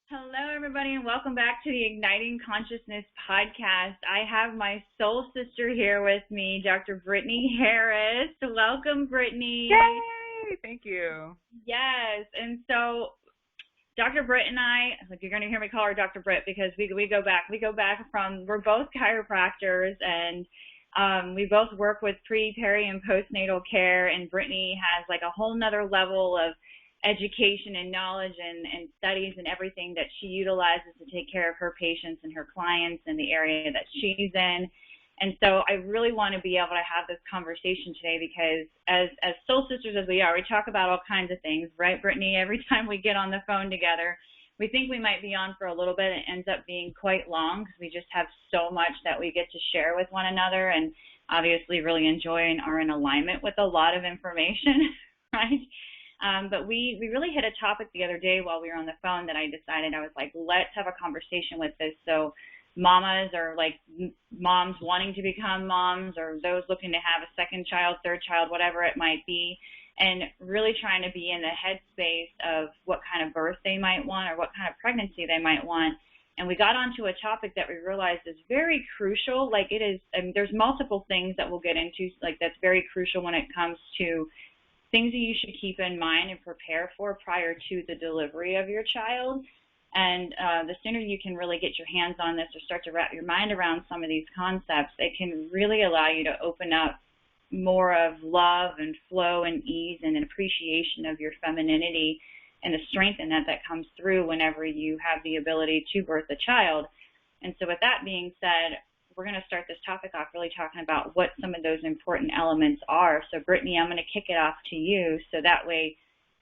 Hello, everybody, and welcome back to the Igniting Consciousness podcast. I have my soul sister here with me, Dr. Brittany Harris. Welcome, Brittany. Yay! Thank you. Yes, and so Dr. Britt and I, like you're going to hear me call her Dr. Britt because we go back from, we're both chiropractors, and we both work with pre, peri, and postnatal care, and Brittany has like a whole nother level of education and knowledge and studies and everything that she utilizes to take care of her patients and her clients in the area that she's in. And so I really want to be able to have this conversation today because as soul sisters as we are, we talk about all kinds of things, right, Brittany? Every time we get on the phone together, we think we might be on for a little bit. It ends up being quite long because we just have so much that we get to share with one another and obviously really enjoy and are in alignment with a lot of information, right? But we really hit a topic the other day while we were on the phone that I decided I was like, let's have a conversation with this. So mamas or like moms wanting to become moms or those looking to have a second child, third child, whatever it might be, and really trying to be in the headspace of what kind of birth they might want or what kind of pregnancy they might want. And we got onto a topic that we realized is very crucial. Like it is, I mean, there's multiple things that we'll get into, like that's very crucial when it comes to things that you should keep in mind and prepare for prior to the delivery of your child. And the sooner you can really get your hands on this or start to wrap your mind around some of these concepts, it can really allow you to open up more of love and flow and ease and an appreciation of your femininity and the strength in that comes through whenever you have the ability to birth a child. And so with that being said, we're going to start this topic off really talking about what some of those important elements are. So, Brittany, I'm going to kick it off to you so that way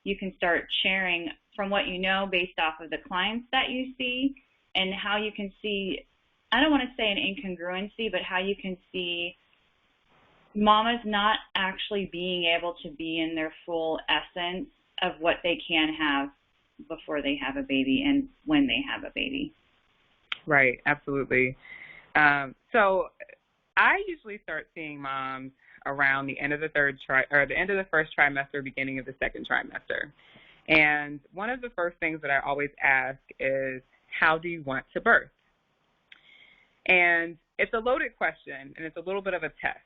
you can start sharing from what you know based off of the clients that you see and how you can see, I don't want to say an incongruency, but how you can see mamas not actually being able to be in their full essence of what they can have before they have a baby and when they have a baby. Right, absolutely. So I usually start seeing moms around the end of the the end of the first trimester, beginning of the second trimester. And one of the first things that I always ask is, how do you want to birth? And it's a loaded question, and it's a little bit of a test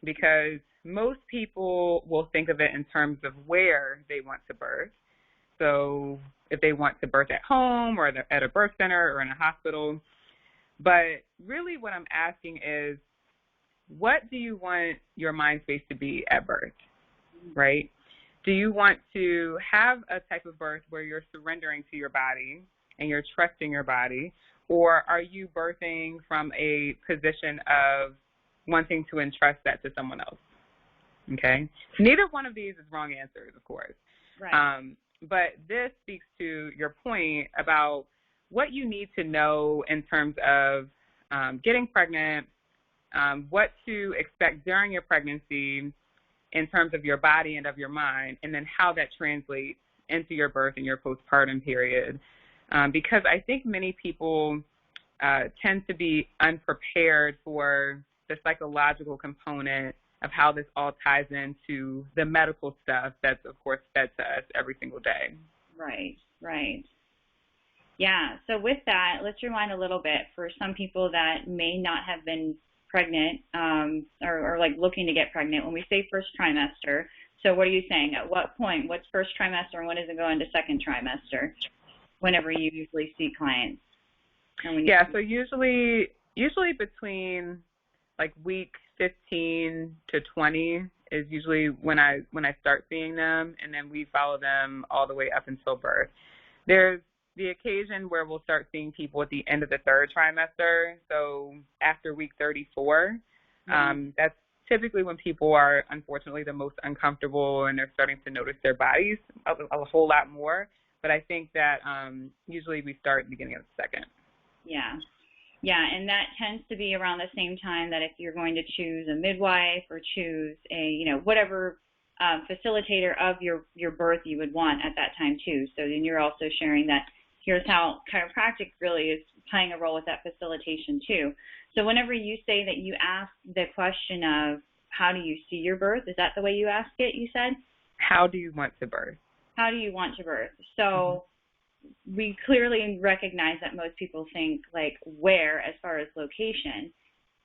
because most people will think of it in terms of where they want to birth. So if they want to birth at home or at a birth center or in a hospital. But really what I'm asking is, what do you want your mind space to be at birth, right? Do you want to have a type of birth where you're surrendering to your body and you're trusting your body, or are you birthing from a position of wanting to entrust that to someone else, okay? Neither one of these is wrong answers, of course. Right. But this speaks to your point about what you need to know in terms of getting pregnant, what to expect during your pregnancy in terms of your body and of your mind, and then how that translates into your birth and your postpartum period. Because I think many people tend to be unprepared for the psychological component of how this all ties into the medical stuff that's, of course, fed to us every single day. Right, right. Yeah, so with that, let's rewind a little bit for some people that may not have been pregnant or like looking to get pregnant. When we say first trimester, so what are you saying? At what point? What's first trimester and when does it go into second trimester whenever you usually see clients? So usually between like week 15 to 20 is usually when I start seeing them, and then we follow them all the way up until birth. There's the occasion where we'll start seeing people at the end of the third trimester, so after week 34. That's typically when people are, unfortunately, the most uncomfortable and they're starting to notice their bodies a whole lot more. But I think that usually we start at the beginning of the second. Yeah, and that tends to be around the same time that if you're going to choose a midwife or choose a, whatever facilitator of your birth you would want at that time too. So then you're also sharing that here's how chiropractic really is playing a role with that facilitation too. So whenever you say that you ask the question of how do you see your birth, is that the way you ask it, you said? How do you want to birth? How do you want to birth? So we clearly recognize that most people think like where as far as location,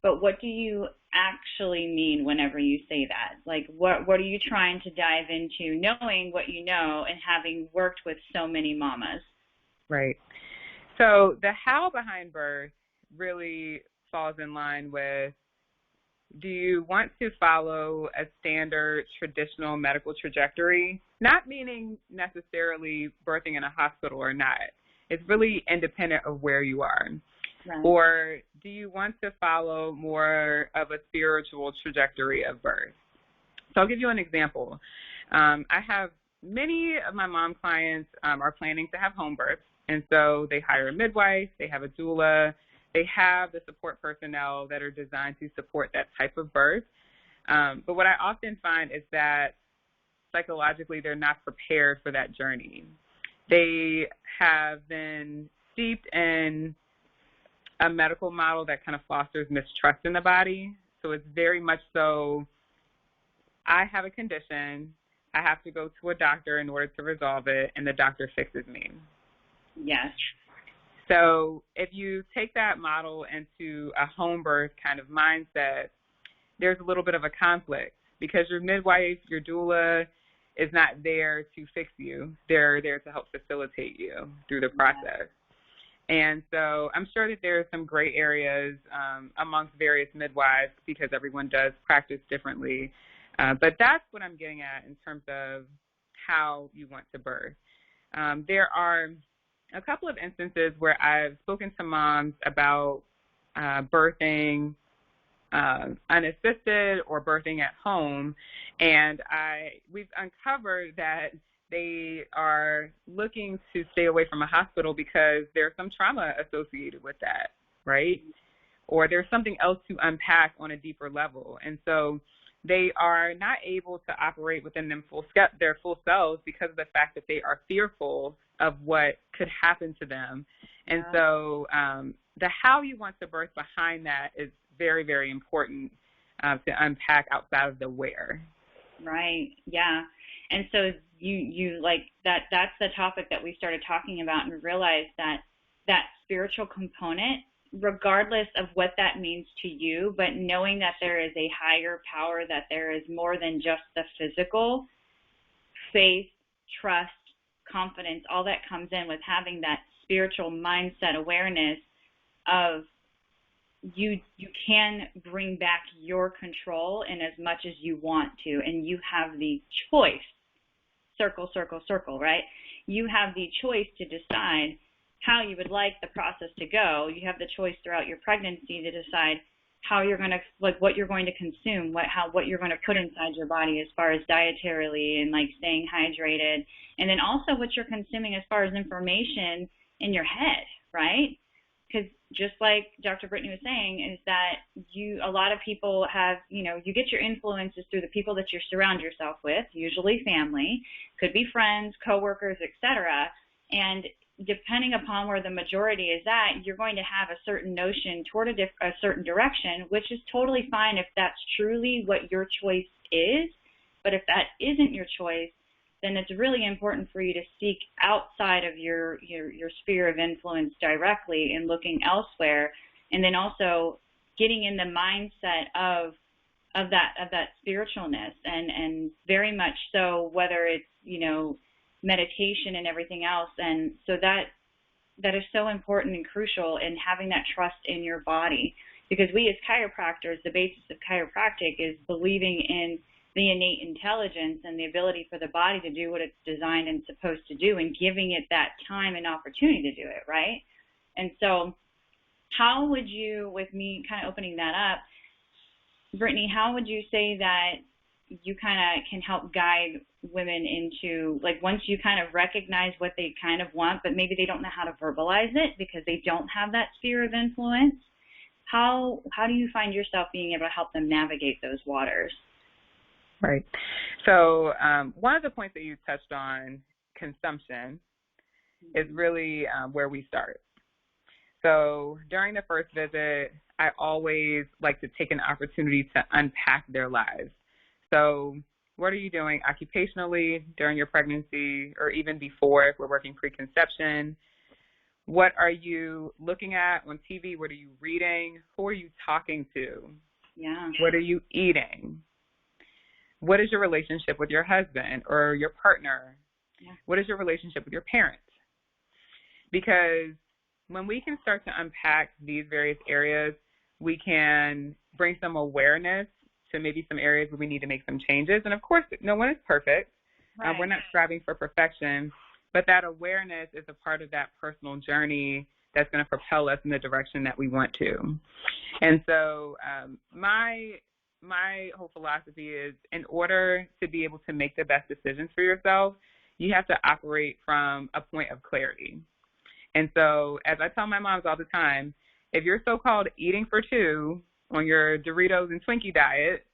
but what do you actually mean whenever you say that? Like what are you trying to dive into, knowing what you know and having worked with so many mamas? Right. So the how behind birth really falls in line with, do you want to follow a standard traditional medical trajectory? Not meaning necessarily birthing in a hospital or not. It's really independent of where you are. Right. Or do you want to follow more of a spiritual trajectory of birth? So I'll give you an example. I have many of my mom clients are planning to have home births, and so they hire a midwife, they have a doula, they have the support personnel that are designed to support that type of birth. But what I often find is that psychologically they're not prepared for that journey. They have been steeped in a medical model that kind of fosters mistrust in the body. So it's very much so, I have a condition, I have to go to a doctor in order to resolve it, and the doctor fixes me. Yes. So if you take that model into a home birth kind of mindset, there's a little bit of a conflict because your midwife, your doula is not there to fix you. They're there to help facilitate you through the process. And so I'm sure that there are some gray areas amongst various midwives because everyone does practice differently. But that's what I'm getting at in terms of how you want to birth. There are a couple of instances where I've spoken to moms about birthing unassisted or birthing at home, and we've uncovered that they are looking to stay away from a hospital because there's some trauma associated with that, right? Or there's something else to unpack on a deeper level. And so they are not able to operate within their full selves because of the fact that they are fearful of what could happen to them. And so the how you want to birth behind that is very, very important to unpack outside of the where. Right. Yeah. And so you like that's the topic that we started talking about, and realized that spiritual component, regardless of what that means to you, but knowing that there is a higher power, that there is more than just the physical, faith, trust, confidence, all that comes in with having that spiritual mindset awareness of you can bring back your control in as much as you want to, and you have the choice. Circle, circle, circle, right? You have the choice to decide how you would like the process to go. You have the choice throughout your pregnancy to decide how you're going to, like what you're going to consume, what you're going to put inside your body as far as dietarily and like staying hydrated, and then also what you're consuming as far as information in your head, right? Because just like Dr. Brittany was saying, is that a lot of people have, you get your influences through the people that you surround yourself with, usually family, could be friends, coworkers, etc. And depending upon where the majority is at, you're going to have a certain notion toward a certain direction, which is totally fine if that's truly what your choice is. But if that isn't your choice, then it's really important for you to seek outside of your sphere of influence directly and looking elsewhere, and then also getting in the mindset of that spiritualness, and very much so, whether it's meditation and everything else. And so that is so important and crucial in having that trust in your body, because we as chiropractors, the basis of chiropractic is believing in the innate intelligence and the ability for the body to do what it's designed and supposed to do, and giving it that time and opportunity to do it, right? And so how would you, with me kind of opening that up, Brittany, how would you say that you kind of can help guide women into, like, once you kind of recognize what they kind of want, but maybe they don't know how to verbalize it because they don't have that sphere of influence, how do you find yourself being able to help them navigate those waters? Right. So one of the points that you touched on, consumption, is really where we start. So during the first visit, I always like to take an opportunity to unpack their lives. So What are you doing occupationally during your pregnancy or even before if we're working preconception? What are you looking at on TV? What are you reading? Who are you talking to? Yeah. What are you eating? What is your relationship with your husband or your partner? Yeah. What is your relationship with your parents? Because when we can start to unpack these various areas, we can bring some awareness to maybe some areas where we need to make some changes. And, of course, no one is perfect. Right. We're not striving for perfection. But that awareness is a part of that personal journey that's going to propel us in the direction that we want to. And so my whole philosophy is in order to be able to make the best decisions for yourself, you have to operate from a point of clarity. And so as I tell my moms all the time, if you're so-called eating for two on your Doritos and Twinkie diet,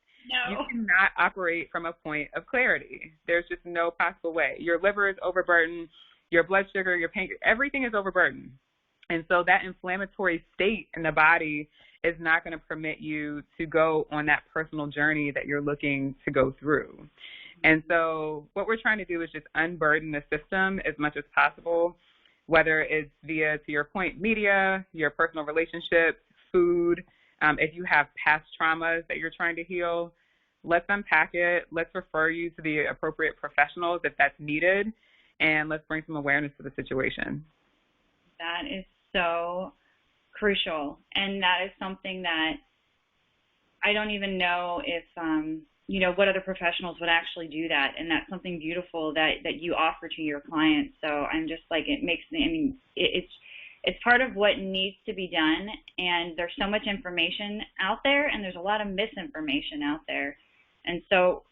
you cannot operate from a point of clarity. There's just no possible way. Your liver is overburdened, your blood sugar, your pancreas, everything is overburdened. And so that inflammatory state in the body is not going to permit you to go on that personal journey that you're looking to go through. And so what we're trying to do is just unburden the system as much as possible, whether it's via, to your point, media, your personal relationships, food. If you have past traumas that you're trying to heal, let's unpack it. Let's refer you to the appropriate professionals if that's needed, and let's bring some awareness to the situation. That is so crucial, and that is something that I don't even know if, what other professionals would actually do that, and that's something beautiful that you offer to your clients. So I'm just like, it makes me, it's part of what needs to be done, and there's so much information out there, and there's a lot of misinformation out there. And so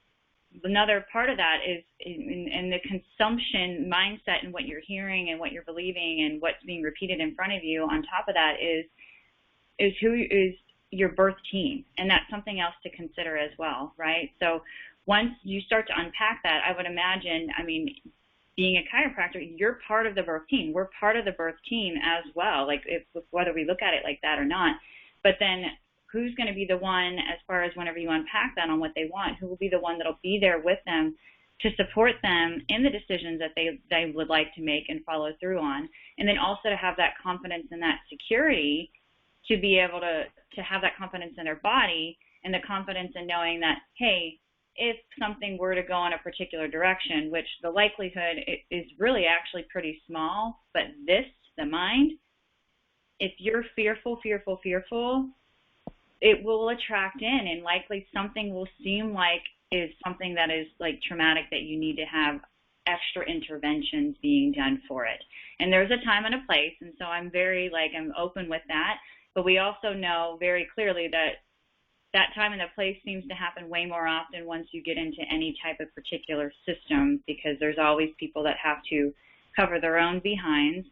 another part of that is in the consumption mindset and what you're hearing and what you're believing and what's being repeated in front of you. On top of that is who is your birth team, and that's something else to consider as well, right? So once you start to unpack that, I would imagine, being a chiropractor, you're part of the birth team. We're part of the birth team as well, like whether we look at it like that or not. But then who's going to be the one, as far as whenever you unpack that on what they want, who will be the one that'll be there with them to support them in the decisions that they would like to make and follow through on. And then also to have that confidence and that security to be able to have that confidence in their body and the confidence in knowing that, hey, if something were to go in a particular direction, which the likelihood is really actually pretty small, but the mind, if you're fearful, it will attract in, and likely something will seem like is something that is like traumatic that you need to have extra interventions being done for it. And there's a time and a place, and so I'm open with that. But we also know very clearly that that time and the place seems to happen way more often once you get into any type of particular system, because there's always people that have to cover their own behinds.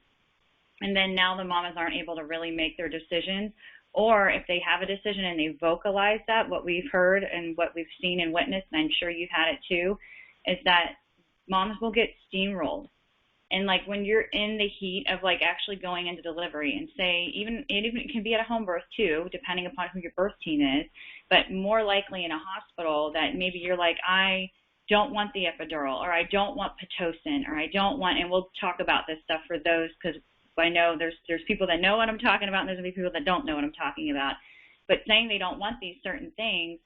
And then now the mamas aren't able to really make their decisions, or if they have a decision and they vocalize that, what we've heard and what we've seen and witnessed, and I'm sure you've had it too, is that moms will get steamrolled. And like when you're in the heat of like actually going into delivery, and say it can be at a home birth too, depending upon who your birth team is, but more likely in a hospital that maybe you're like, I don't want the epidural, or I don't want Pitocin, or I don't want, and we'll talk about this stuff for those, because I know there's people that know what I'm talking about, and there's going to be people that don't know what I'm talking about. But saying they don't want these certain things,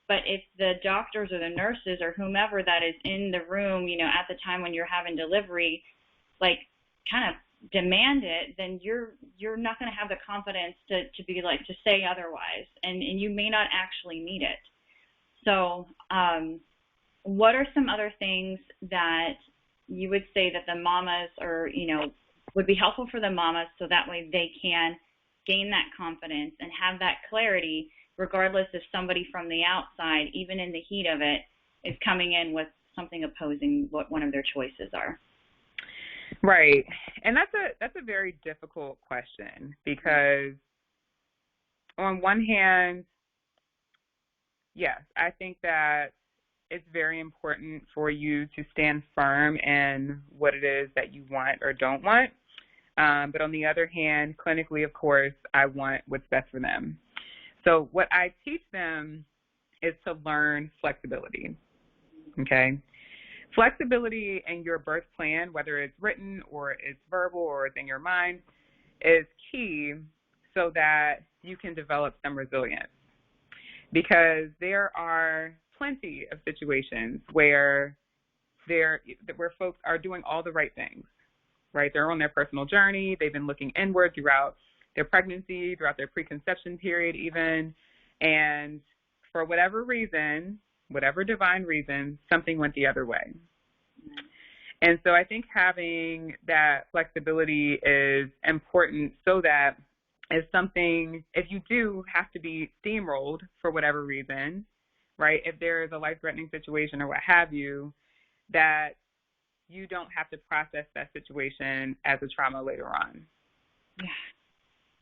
but if the doctors or the nurses or whomever that is in the room, at the time when you're having delivery, like kind of demand it, then you're not going to have the confidence to be like, to say otherwise, and you may not actually need it. So what are some other things that you would say that the mamas would be helpful for the mamas, so that way they can gain that confidence and have that clarity, regardless if somebody from the outside, even in the heat of it, is coming in with something opposing what one of their choices are? Right. And that's a very difficult question, because on one hand, yes, I think that it's very important for you to stand firm in what it is that you want or don't want. But on the other hand, clinically, of course, I want what's best for them. So what I teach them is to learn flexibility, okay? Flexibility in your birth plan, whether it's written or it's verbal or it's in your mind, is key so that you can develop some resilience. Because there are plenty of situations where folks are doing all the right things, right? They're on their personal journey. They've been looking inward throughout their pregnancy, throughout their preconception period even, and for whatever reason, whatever divine reason, something went the other way. And so I think having that flexibility is important so that if you do have to be steamrolled for whatever reason, right, if there is a life-threatening situation or what have you, that you don't have to process that situation as a trauma later on. Yeah.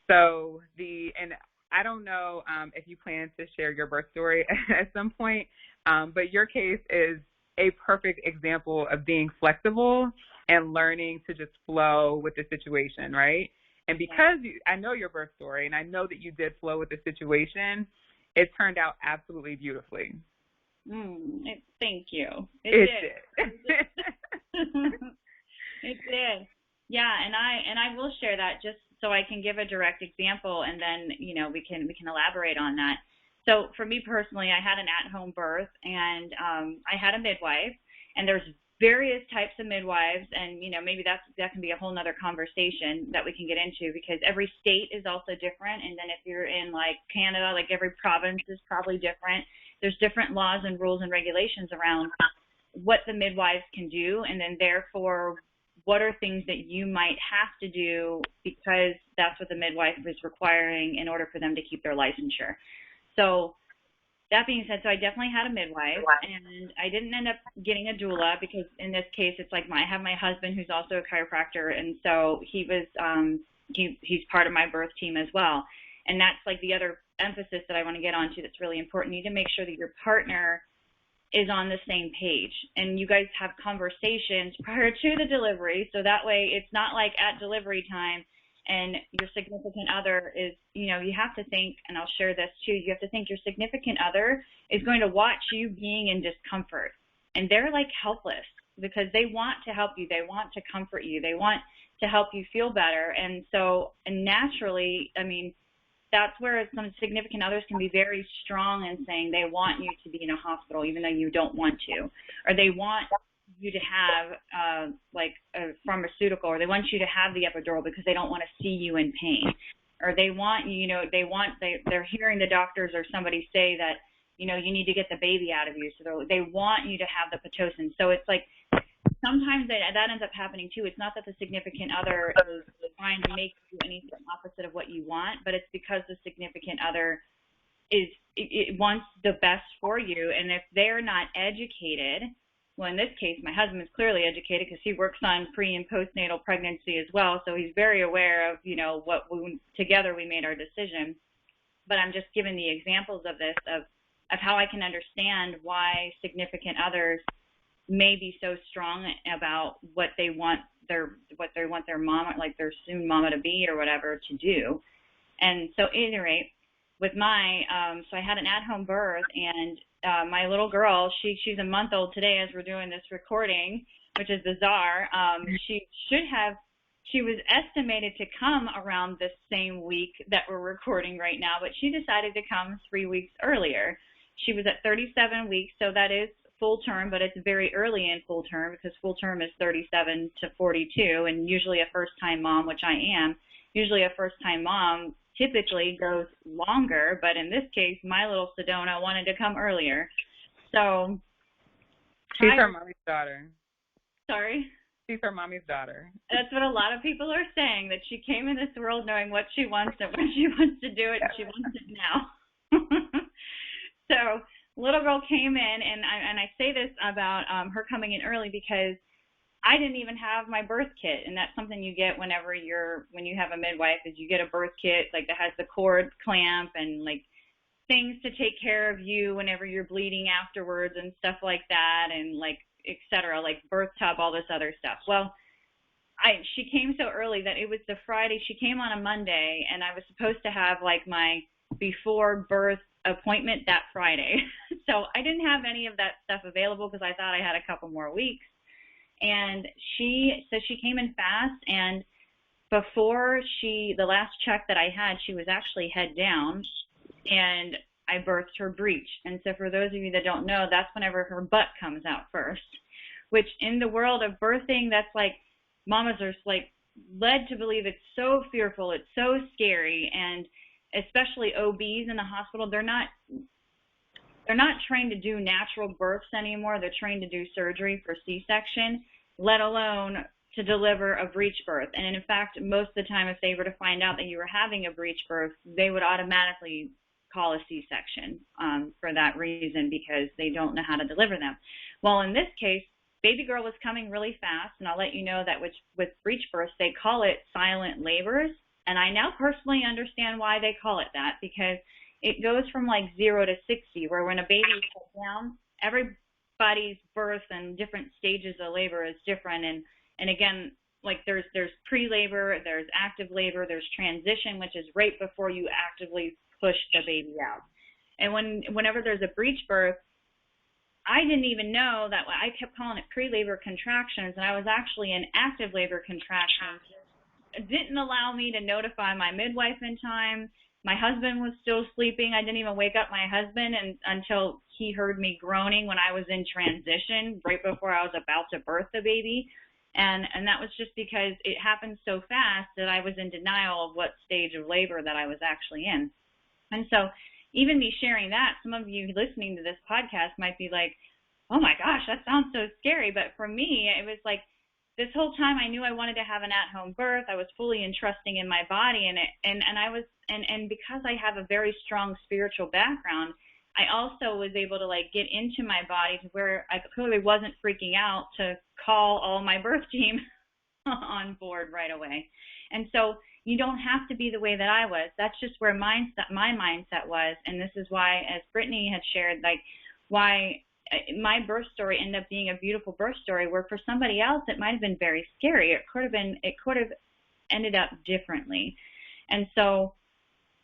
So and I don't know if you plan to share your birth story at some point, but your case is a perfect example of being flexible and learning to just flow with the situation, right? And because I know your birth story and I know that you did flow with the situation, it turned out absolutely beautifully. Thank you. It did. It did. Yeah, and I will share that just so I can give a direct example, and then we can elaborate on that. So for me personally, I had an at-home birth, and I had a midwife, and there's various types of midwives, and maybe that can be a whole nother conversation that we can get into, because every state is also different, and then if you're in like Canada, like every province is probably different. There's different laws and rules and regulations around what the midwives can do, and then therefore what are things that you might have to do because that's what the midwife is requiring in order for them to keep their licensure. So that being said, so I definitely had a midwife, and I didn't end up getting a doula because in this case it's like I have my husband who's also a chiropractor, and so he was he's part of my birth team as well. And that's like the other emphasis that I want to get onto that's really important. You need to make sure that your partner is on the same page and you guys have conversations prior to the delivery, so that way it's not like at delivery time and your significant other is, you have to think, and I'll share this too, you have to think your significant other is going to watch you being in discomfort, and they're like helpless because they want to help you, they want to comfort you, they want to help you feel better. And naturally, that's where some significant others can be very strong in saying they want you to be in a hospital even though you don't want to, or they want you to have like a pharmaceutical, or they want you to have the epidural because they don't want to see you in pain, or they want they're hearing the doctors or somebody say that you need to get the baby out of you, so they want you to have the Pitocin. So it's like sometimes that ends up happening too. It's not that the significant other is trying to make you anything opposite of what you want, but it's because the significant other it wants the best for you. And if they're not educated, well, in this case, my husband is clearly educated because he works on pre and postnatal pregnancy as well, so he's very aware of what together we made our decision. But I'm just giving the examples of this of how I can understand why significant others may be so strong about what they want their mama, like their soon mama to be or whatever, to do. And so at any rate, with my so I had an at-home birth, and my little girl, she's a month old today as we're doing this recording, which is bizarre. She was estimated to come around this same week that we're recording right now, but she decided to come 3 weeks earlier. She was at 37 weeks, so that is full term, but it's very early in full term because full term is 37 to 42, and usually a first-time mom, which I am, usually a first-time mom typically goes longer, but in this case, my little Sedona wanted to come earlier. So she's her mommy's daughter. Sorry? She's her mommy's daughter. That's what a lot of people are saying, that she came in this world knowing what she wants and when she wants to do it, and she wants it now. So little girl came in, and I say this about her coming in early because I didn't even have my birth kit, and that's something you get when you have a midwife, is you get a birth kit like that has the cord clamp and like things to take care of you whenever you're bleeding afterwards and stuff like that, and like etc., like birth tub, all this other stuff. Well, she came so early that it was the Friday. She came on a Monday, and I was supposed to have like my before birth appointment that Friday. So I didn't have any of that stuff available because I thought I had a couple more weeks. And she came in fast, and before the last check that I had, she was actually head down, and I birthed her breech. And so for those of you that don't know, that's whenever her butt comes out first, which in the world of birthing, that's like, mamas are like led to believe it's so fearful, it's so scary, and especially OBs in the hospital, they're not trained to do natural births anymore. They're trained to do surgery for C-section, let alone to deliver a breech birth. And in fact, most of the time, if they were to find out that you were having a breech birth, they would automatically call a C-section for that reason, because they don't know how to deliver them. Well, in this case, baby girl was coming really fast, and I'll let you know that with breech births, they call it silent labors. And I now personally understand why they call it that, because it goes from like 0 to 60, where when a baby is put down, everybody's birth and different stages of labor is different. And again, like there's pre-labor, there's active labor, there's transition, which is right before you actively push the baby out. And whenever there's a breech birth, I didn't even know that. I kept calling it pre-labor contractions, and I was actually in active labor contractions. It didn't allow me to notify my midwife in time. My husband was still sleeping. I didn't even wake up my husband until he heard me groaning when I was in transition, right before I was about to birth the baby. And that was just because it happened so fast that I was in denial of what stage of labor that I was actually in. And so even me sharing that, some of you listening to this podcast might be like, oh my gosh, that sounds so scary. But for me, it was like, this whole time I knew I wanted to have an at-home birth. I was fully entrusting in my body, and because I have a very strong spiritual background, I also was able to like get into my body to where I clearly wasn't freaking out to call all my birth team on board right away. And so you don't have to be the way that I was. That's just where my mindset was, and this is why, as Brittany had shared, like why my birth story ended up being a beautiful birth story, where for somebody else it might have been very scary. It could have ended up differently. And so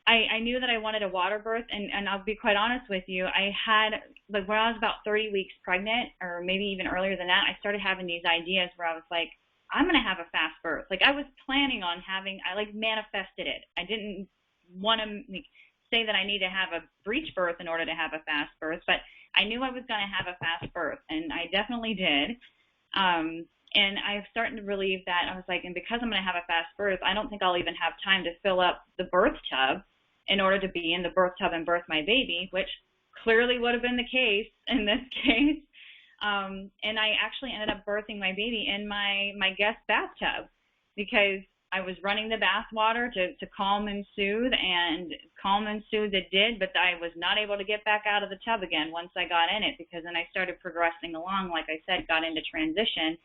I knew that I wanted a water birth, and I'll be quite honest with you, I had, like when I was about 30 weeks pregnant, or maybe even earlier than that, I started having these ideas where I was like, I'm going to have a fast birth. Like I was planning on I like manifested it. I didn't want to say that I need to have a breech birth in order to have a fast birth, but I knew I was going to have a fast birth, and I definitely did. And I started to believe that. I was like, and because I'm going to have a fast birth, I don't think I'll even have time to fill up the birth tub in order to be in the birth tub and birth my baby, which clearly would have been the case in this case. And I actually ended up birthing my baby in my guest bathtub, because I was running the bath water to calm and soothe, and calm and soothe it did, but I was not able to get back out of the tub again once I got in it, because then I started progressing along, like I said, got into transition.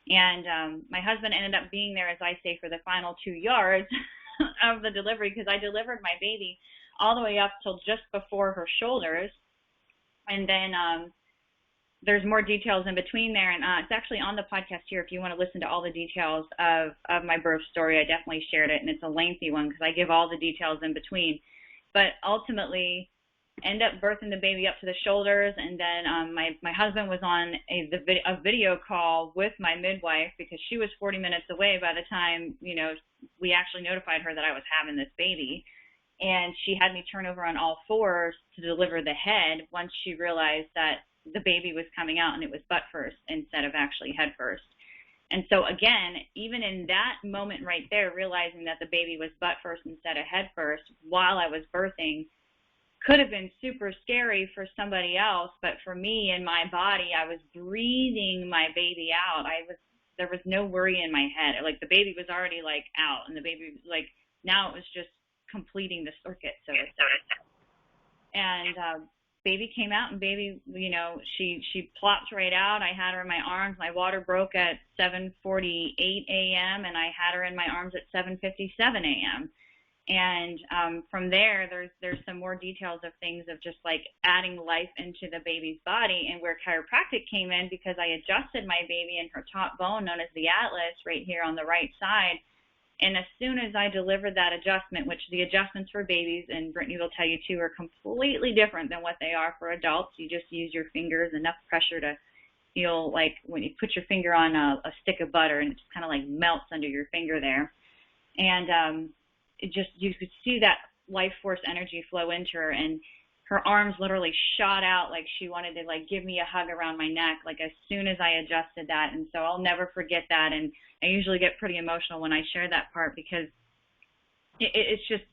And my husband ended up being there, as I say, for the final 2 yards of the delivery, because I delivered my baby all the way up till just before her shoulders. And then there's more details in between there, and it's actually on the podcast here if you want to listen to all the details of my birth story. I definitely shared it, and it's a lengthy one because I give all the details in between. But ultimately, end up birthing the baby up to the shoulders, and then my husband was on a video call with my midwife, because she was 40 minutes away by the time, we actually notified her that I was having this baby. And she had me turn over on all fours to deliver the head once she realized that the baby was coming out and it was butt first instead of actually head first. And so again, even in that moment right there, realizing that the baby was butt first instead of head first while I was birthing could have been super scary for somebody else, but for me in my body, I was breathing my baby out. There was no worry in my head. Like the baby was already like out, and the baby now it was just completing the circuit, so to say. And baby came out, and baby, she plopped right out. I had her in my arms. My water broke at 7:48 a.m., and I had her in my arms at 7:57 a.m. And from there, there's some more details of things of just like adding life into the baby's body, and where chiropractic came in, because I adjusted my baby in her top bone, known as the atlas, right here on the right side. And as soon as I delivered that adjustment, which the adjustments for babies, and Brittany will tell you too, are completely different than what they are for adults. You just use your fingers, enough pressure to feel like when you put your finger on a stick of butter and it just kind of like melts under your finger there. And it just, you could see that life force energy flow into her, and her arms literally shot out like she wanted to like give me a hug around my neck, like as soon as I adjusted that. And so I'll never forget that. And I usually get pretty emotional when I share that part, because it's just,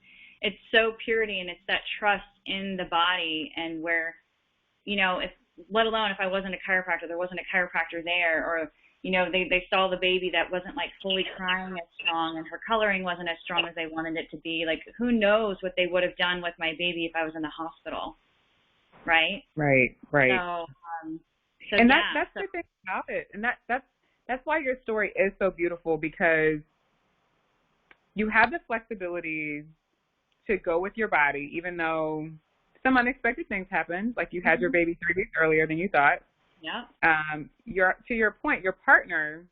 it's so purity, and it's that trust in the body. And where, you know, if, let alone if I wasn't a chiropractor, there wasn't a chiropractor there, or, you know, they saw the baby that wasn't like fully crying as strong, and her coloring wasn't as strong as they wanted it to be. Like, who knows what they would have done with my baby if I was in the hospital, right? Right. So and yeah, that's the thing about it, and that's why your story is so beautiful, because you have the flexibility to go with your body, even though some unexpected things happened, like you had your baby 3 weeks earlier than you thought. Yeah. To your point, your partner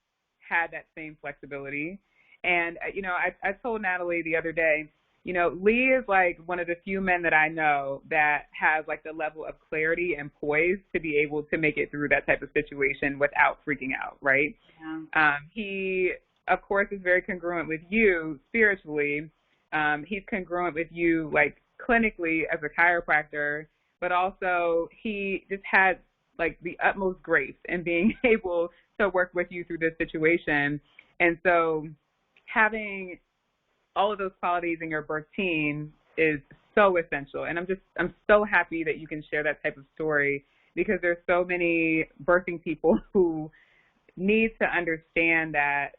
had that same flexibility. And, you know, I told Natalie the other day, you know, Lee is like one of the few men that I know that has like the level of clarity and poise to be able to make it through that type of situation without freaking out, right? Yeah. He, of course, is very congruent with you spiritually. He's congruent with you, like, clinically as a chiropractor, but also he just had like the utmost grace in being able to work with you through this situation. And so having all of those qualities in your birth team is so essential. And I'm so happy that you can share that type of story, because there's so many birthing people who need to understand that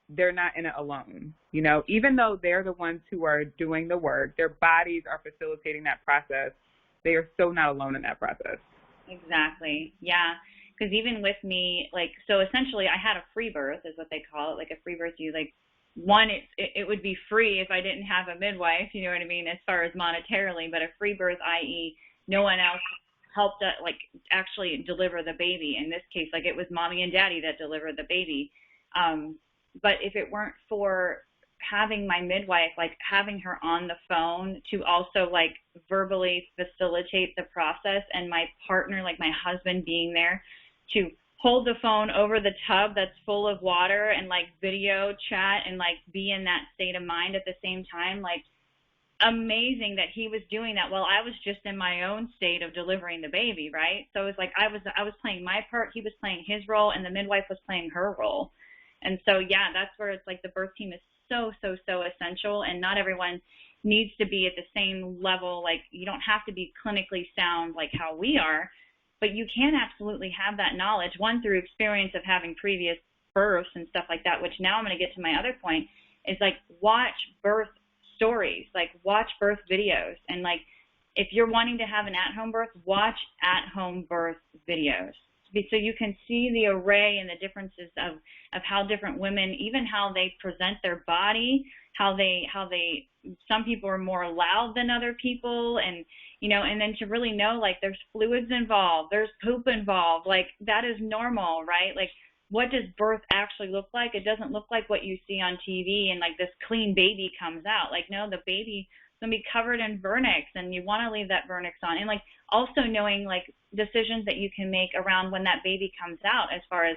they're not in it alone. You know, even though they're the ones who are doing the work, their bodies are facilitating that process, they are so not alone in that process. Exactly. Yeah. Because even with me, like, so essentially I had a free birth is what they call it. Like a free birth, you like, one, it would be free if I didn't have a midwife, you know what I mean, as far as monetarily, but a free birth, i.e. no one else helped like actually deliver the baby. In this case, like it was mommy and daddy that delivered the baby. But if it weren't for having my midwife, like having her on the phone to also like verbally facilitate the process, and my partner, like my husband, being there to hold the phone over the tub that's full of water and like video chat and like be in that state of mind at the same time, like amazing that he was doing that while I was just in my own state of delivering the baby, right? So it was like I was playing my part, he was playing his role, and the midwife was playing her role. And so, yeah, that's where it's like the birth team is so essential, and not everyone needs to be at the same level. Like, you don't have to be clinically sound like how we are, but you can absolutely have that knowledge, one, through experience of having previous births and stuff like that, which now I'm going to get to my other point, is like watch birth stories, like watch birth videos. And like, if you're wanting to have an at-home birth, watch at-home birth videos, so you can see the array and the differences of how different women, even how they present their body, how they some people are more loud than other people, and you know, and then to really know like there's fluids involved, there's poop involved, like that is normal, right? Like, what does birth actually look like? It doesn't look like what you see on TV and like this clean baby comes out. Like, no, the baby is going to be covered in vernix, and you want to leave that vernix on. And like also knowing like decisions that you can make around when that baby comes out, as far as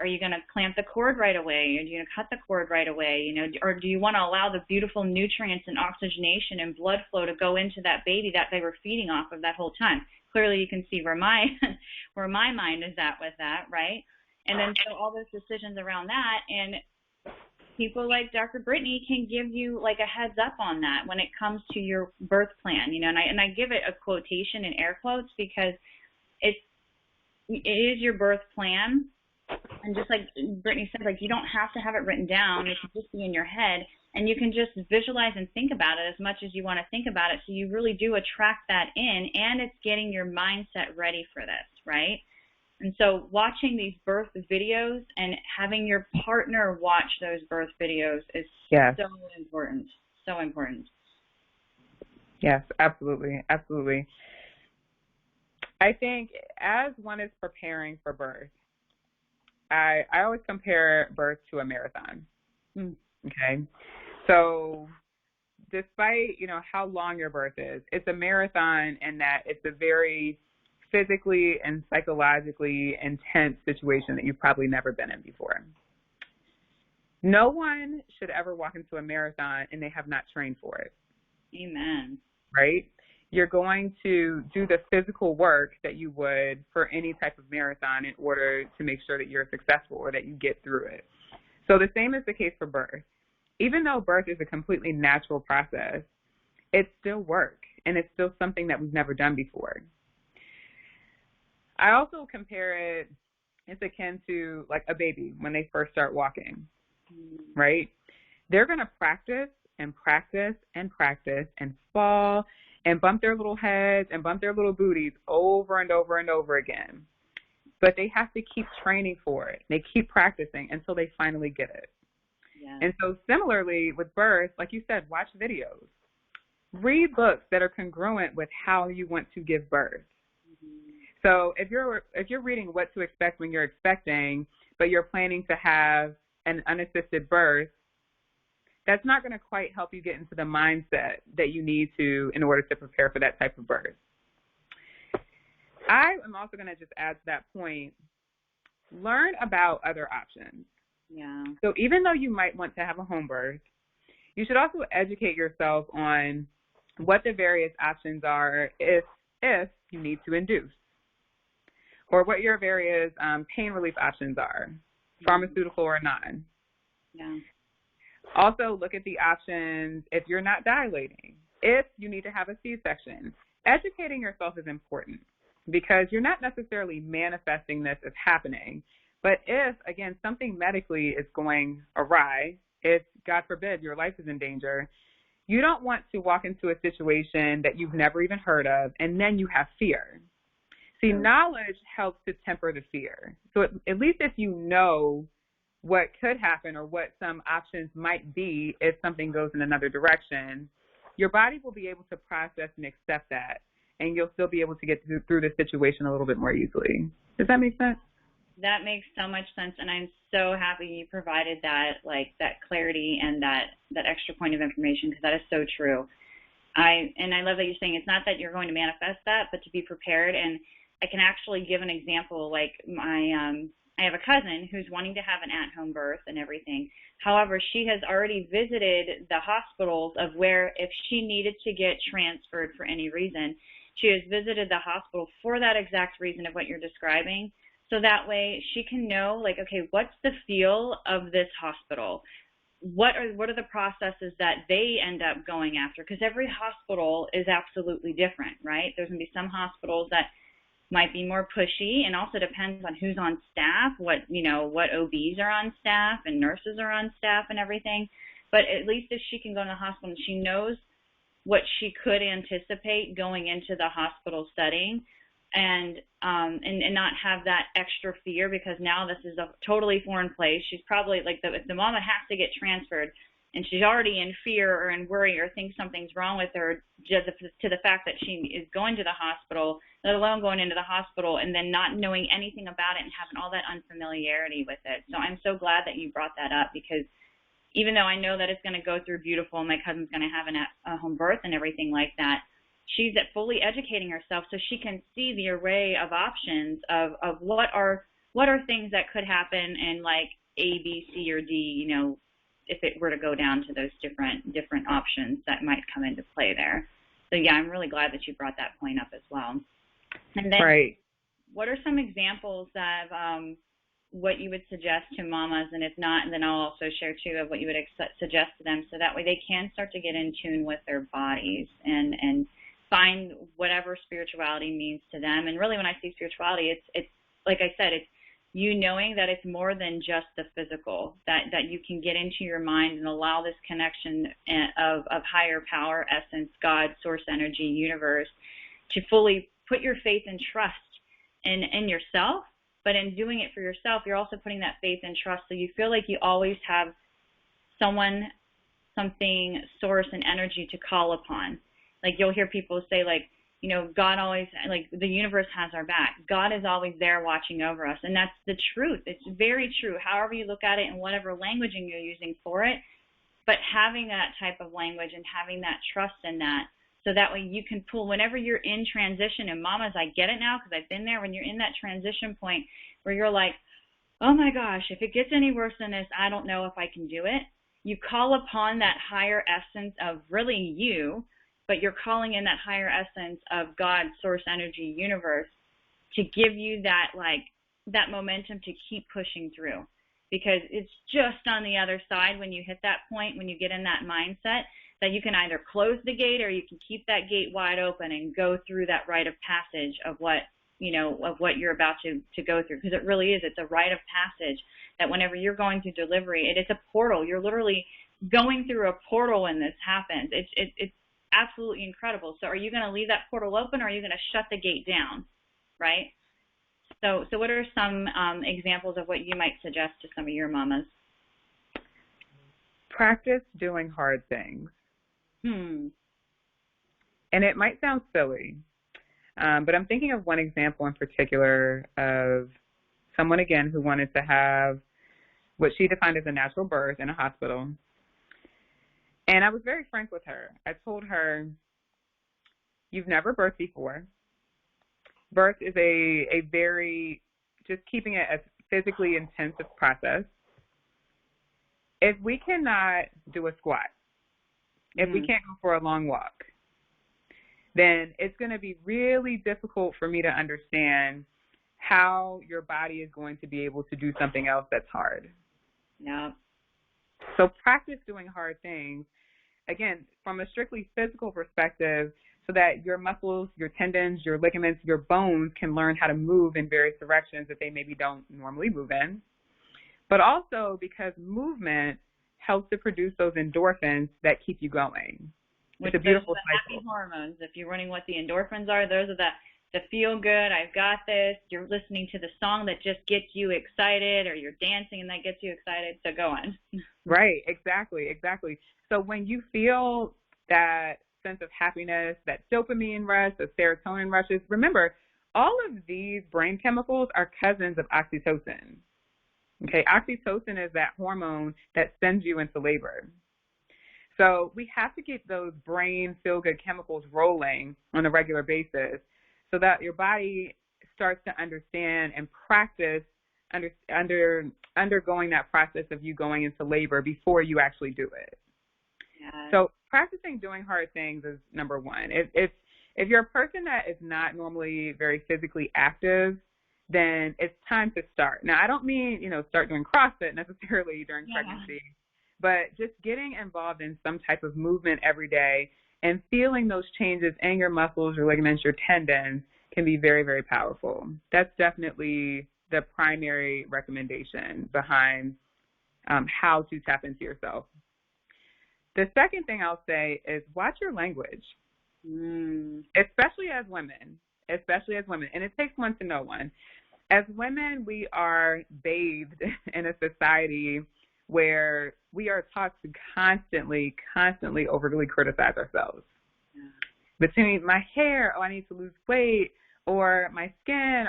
are you going to clamp the cord right away, or do you going to cut the cord right away, you know, or do you want to allow the beautiful nutrients and oxygenation and blood flow to go into that baby that they were feeding off of that whole time? Clearly you can see where my mind is at with that, right? And then so all those decisions around that, and people like Dr. Brittany can give you like a heads up on that when it comes to your birth plan, you know, and I give it a quotation in air quotes, because it is your birth plan. And just like Brittany said, like, you don't have to have it written down. It can just be in your head, and you can just visualize and think about it as much as you want to think about it. So you really do attract that in, and it's getting your mindset ready for this, right? And so watching these birth videos and having your partner watch those birth videos is so important, so important. Yes, absolutely, absolutely. I think as one is preparing for birth, I always compare birth to a marathon. Okay. So despite, how long your birth is, it's a marathon in that it's a very physically and psychologically intense situation that you've probably never been in before. No one should ever walk into a marathon and they have not trained for it. Amen. Right? You're going to do the physical work that you would for any type of marathon in order to make sure that you're successful or that you get through it. So the same is the case for birth. Even though birth is a completely natural process, it's still work, and it's still something that we've never done before. I also compare it's akin to like a baby when they first start walking, right? They're going to practice and practice and practice and fall and bump their little heads and bump their little booties over and over and over again. But they have to keep training for it. They keep practicing until they finally get it. Yeah. And so similarly with birth, like you said, watch videos. Read books that are congruent with how you want to give birth. So if you're reading What to Expect When You're Expecting, but you're planning to have an unassisted birth, that's not going to quite help you get into the mindset that you need to in order to prepare for that type of birth. I am also going to just add to that point, learn about other options. Yeah. So even though you might want to have a home birth, you should also educate yourself on what the various options are if you need to induce, or what your various pain relief options are, pharmaceutical or non. Yeah. Also, look at the options if you're not dilating, if you need to have a C-section. Educating yourself is important because you're not necessarily manifesting this as happening. But if, again, something medically is going awry, if, God forbid, your life is in danger, you don't want to walk into a situation that you've never even heard of, and then you have fear. See, knowledge helps to temper the fear. So at least if you know what could happen or what some options might be if something goes in another direction, your body will be able to process and accept that, and you'll still be able to get through the situation a little bit more easily. Does that make sense? That makes so much sense, and I'm so happy you provided that clarity and that extra point of information, because that is so true. I love that you're saying it's not that you're going to manifest that, but to be prepared. And I can actually give an example. Like I have a cousin who's wanting to have an at-home birth and everything. However, she has already visited the hospitals of where if she needed to get transferred for any reason, she has visited the hospital for that exact reason of what you're describing. So that way she can know, like, okay, what's the feel of this hospital? What are the processes that they end up going after? Because every hospital is absolutely different, right? There's going to be some hospitals that might be more pushy, and also depends on who's on staff, what OBs are on staff and nurses are on staff and everything. But at least if she can go to the hospital and she knows what she could anticipate going into the hospital setting, and not have that extra fear, because now this is a totally foreign place. She's probably like if the mama has to get transferred and she's already in fear or in worry or thinks something's wrong with her, just to the fact that she is going to the hospital, let alone going into the hospital and then not knowing anything about it and having all that unfamiliarity with it. So I'm so glad that you brought that up, because even though I know that it's going to go through beautiful and my cousin's going to have a home birth and everything like that, she's fully educating herself so she can see the array of options of what are things that could happen in like A, B, C, or D, if it were to go down to those different options that might come into play there. So yeah, I'm really glad that you brought that point up as well. And then right. What are some examples of what you would suggest to mamas, and if not, and then I'll also share too of what you would suggest to them, so that way they can start to get in tune with their bodies and find whatever spirituality means to them. And really, when I say spirituality, it's like I said, it's you knowing that it's more than just the physical, that you can get into your mind and allow this connection of higher power, essence, God, source energy, universe, to fully put your faith and trust in yourself. But in doing it for yourself, you're also putting that faith and trust, so you feel like you always have someone, something, source, and energy to call upon. Like you'll hear people say, like, God always, like, the universe has our back. God is always there watching over us. And that's the truth. It's very true. However you look at it and whatever languaging you're using for it, but having that type of language and having that trust in that, so that way you can pull whenever you're in transition. And mamas, I get it now because I've been there. When you're in that transition point where you're like, oh my gosh, if it gets any worse than this, I don't know if I can do it. You call upon that higher essence of really you, but you're calling in that higher essence of God, source, energy, universe, to give you that, like, that momentum to keep pushing through. Because it's just on the other side when you hit that point, when you get in that mindset, that you can either close the gate or you can keep that gate wide open and go through that rite of passage of what, you know, of what you're about to go through. Because it really is. It's a rite of passage that whenever you're going through delivery, it's a portal. You're literally going through a portal when this happens. It's absolutely incredible. So are you going to leave that portal open, or are you going to shut the gate down, right? So what are some examples of what you might suggest to some of your mamas? Practice doing hard things. And it might sound silly, but I'm thinking of one example in particular of someone, again, who wanted to have what she defined as a natural birth in a hospital. And I was very frank with her. I told her, you've never birthed before. Birth is a very, just keeping it a physically intensive process. If we cannot do a squat, if we can't go for a long walk, then it's going to be really difficult for me to understand how your body is going to be able to do something else that's hard. Yeah. So practice doing hard things, again, from a strictly physical perspective, so that your muscles, your tendons, your ligaments, your bones can learn how to move in various directions that they maybe don't normally move in. But also because movement helps to produce those endorphins that keep you going. Which it's a beautiful cycle. Happy hormones. If you're wondering what the endorphins are, those are the feel good, I've got this. You're listening to the song that just gets you excited, or you're dancing and that gets you excited. So go on. Right, exactly. So when you feel that sense of happiness, that dopamine rush, the serotonin rushes, remember, all of these brain chemicals are cousins of oxytocin. Okay, oxytocin is that hormone that sends you into labor. So we have to get those brain feel-good chemicals rolling on a regular basis so that your body starts to understand and practice undergoing that process of you going into labor before you actually do it. Yeah. So practicing doing hard things is number one. If you're a person that is not normally very physically active, then it's time to start. Now, I don't mean, start doing CrossFit necessarily during pregnancy, but just getting involved in some type of movement every day and feeling those changes in your muscles, your ligaments, your tendons can be very, very powerful. That's definitely the primary recommendation behind how to tap into yourself. The second thing I'll say is watch your language, especially as women, and it takes one to know one. As women, we are bathed in a society where we are taught to constantly overly criticize ourselves. Yeah. Between my hair, I need to lose weight, or my skin,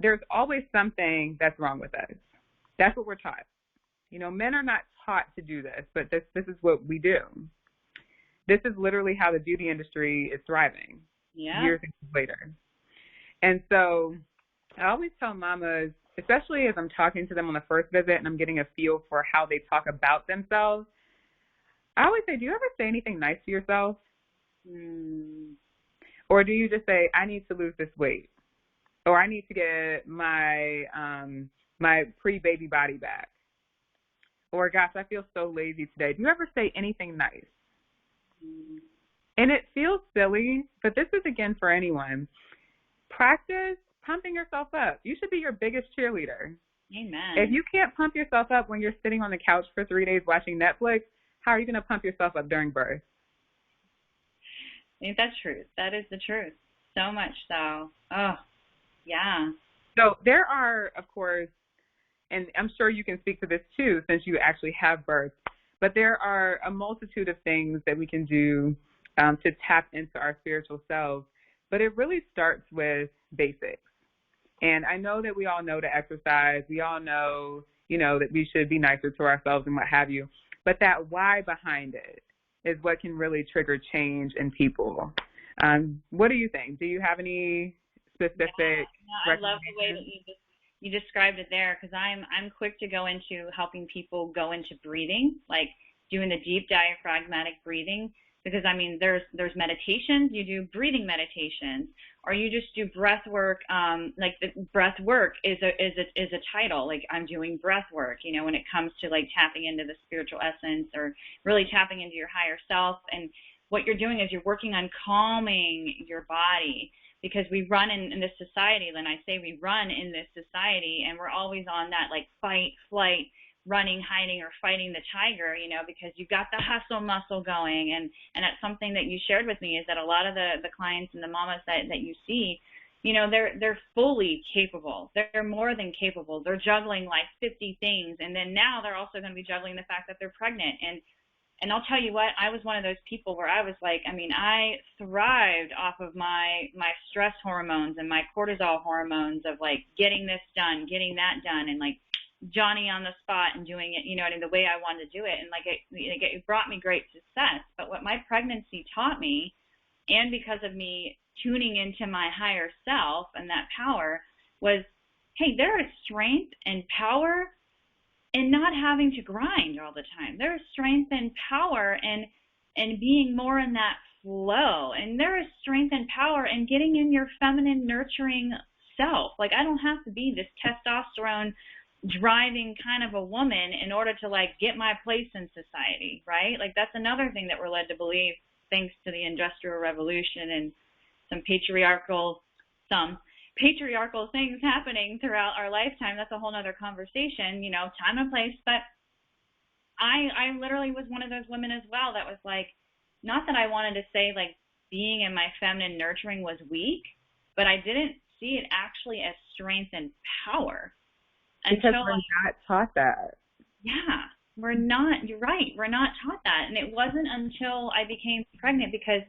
there's always something that's wrong with us. That's what we're taught. Men are not taught to do this, but this is what we do. This is literally how the beauty industry is thriving years later. And so I always tell mamas, especially as I'm talking to them on the first visit and I'm getting a feel for how they talk about themselves, I always say, do you ever say anything nice to yourself? Or do you just say, I need to lose this weight? Or I need to get my my pre-baby body back? Or, gosh, I feel so lazy today. Do you ever say anything nice? And it feels silly, but this is, again, for anyone. Practice pumping yourself up. You should be your biggest cheerleader. Amen. If you can't pump yourself up when you're sitting on the couch for 3 days watching Netflix, how are you going to pump yourself up during birth? Ain't that truth? That is the truth. So much so. Oh, yeah. So there are, of course, and I'm sure you can speak to this too since you actually have birth, but there are a multitude of things that we can do to tap into our spiritual selves. But it really starts with basics. And I know that we all know to exercise. We all know, that we should be nicer to ourselves and what have you. but that why behind it is what can really trigger change in people. What do you think? Do you have any specific? Yeah, I love the way that you described it there, because I'm quick to go into helping people go into breathing, like doing the deep diaphragmatic breathing, because I mean there's meditations, you do breathing meditations, or you just do breath work. Like the breath work is a title. Like I'm doing breath work, you know, when it comes to like tapping into the spiritual essence or really tapping into your higher self. And what you're doing is you're working on calming your body, because we run in this society. When I say we run in this society, and we're always on that like fight, flight, running, hiding, or fighting the tiger, you know, because you've got the hustle muscle going. And that's something that you shared with me, is that a lot of the clients and the mamas that you see, you know, they're fully capable. They're more than capable. They're juggling like 50 things. And then now they're also going to be juggling the fact that they're pregnant. And I'll tell you what, I was one of those people where I was like, I mean, I thrived off of my stress hormones and my cortisol hormones of like getting this done, getting that done, and like Johnny on the spot and doing it, you know, in the way I wanted to do it. And like it brought me great success. But what my pregnancy taught me, and because of me tuning into my higher self and that power, was, hey, there is strength and power and not having to grind all the time. There is strength and power and being more in that flow. And there is strength and power in getting in your feminine, nurturing self. Like I don't have to be this testosterone driving kind of a woman in order to like get my place in society, right? Like that's another thing that we're led to believe, thanks to the Industrial Revolution and some patriarchal things happening throughout our lifetime. That's a whole nother conversation, you know, time and place. But I literally was one of those women as well that was like, not that I wanted to say like being in my feminine nurturing was weak, but I didn't see it actually as strength and power. Because we're not taught that. Yeah, we're not. You're right. We're not taught that. And it wasn't until I became pregnant, because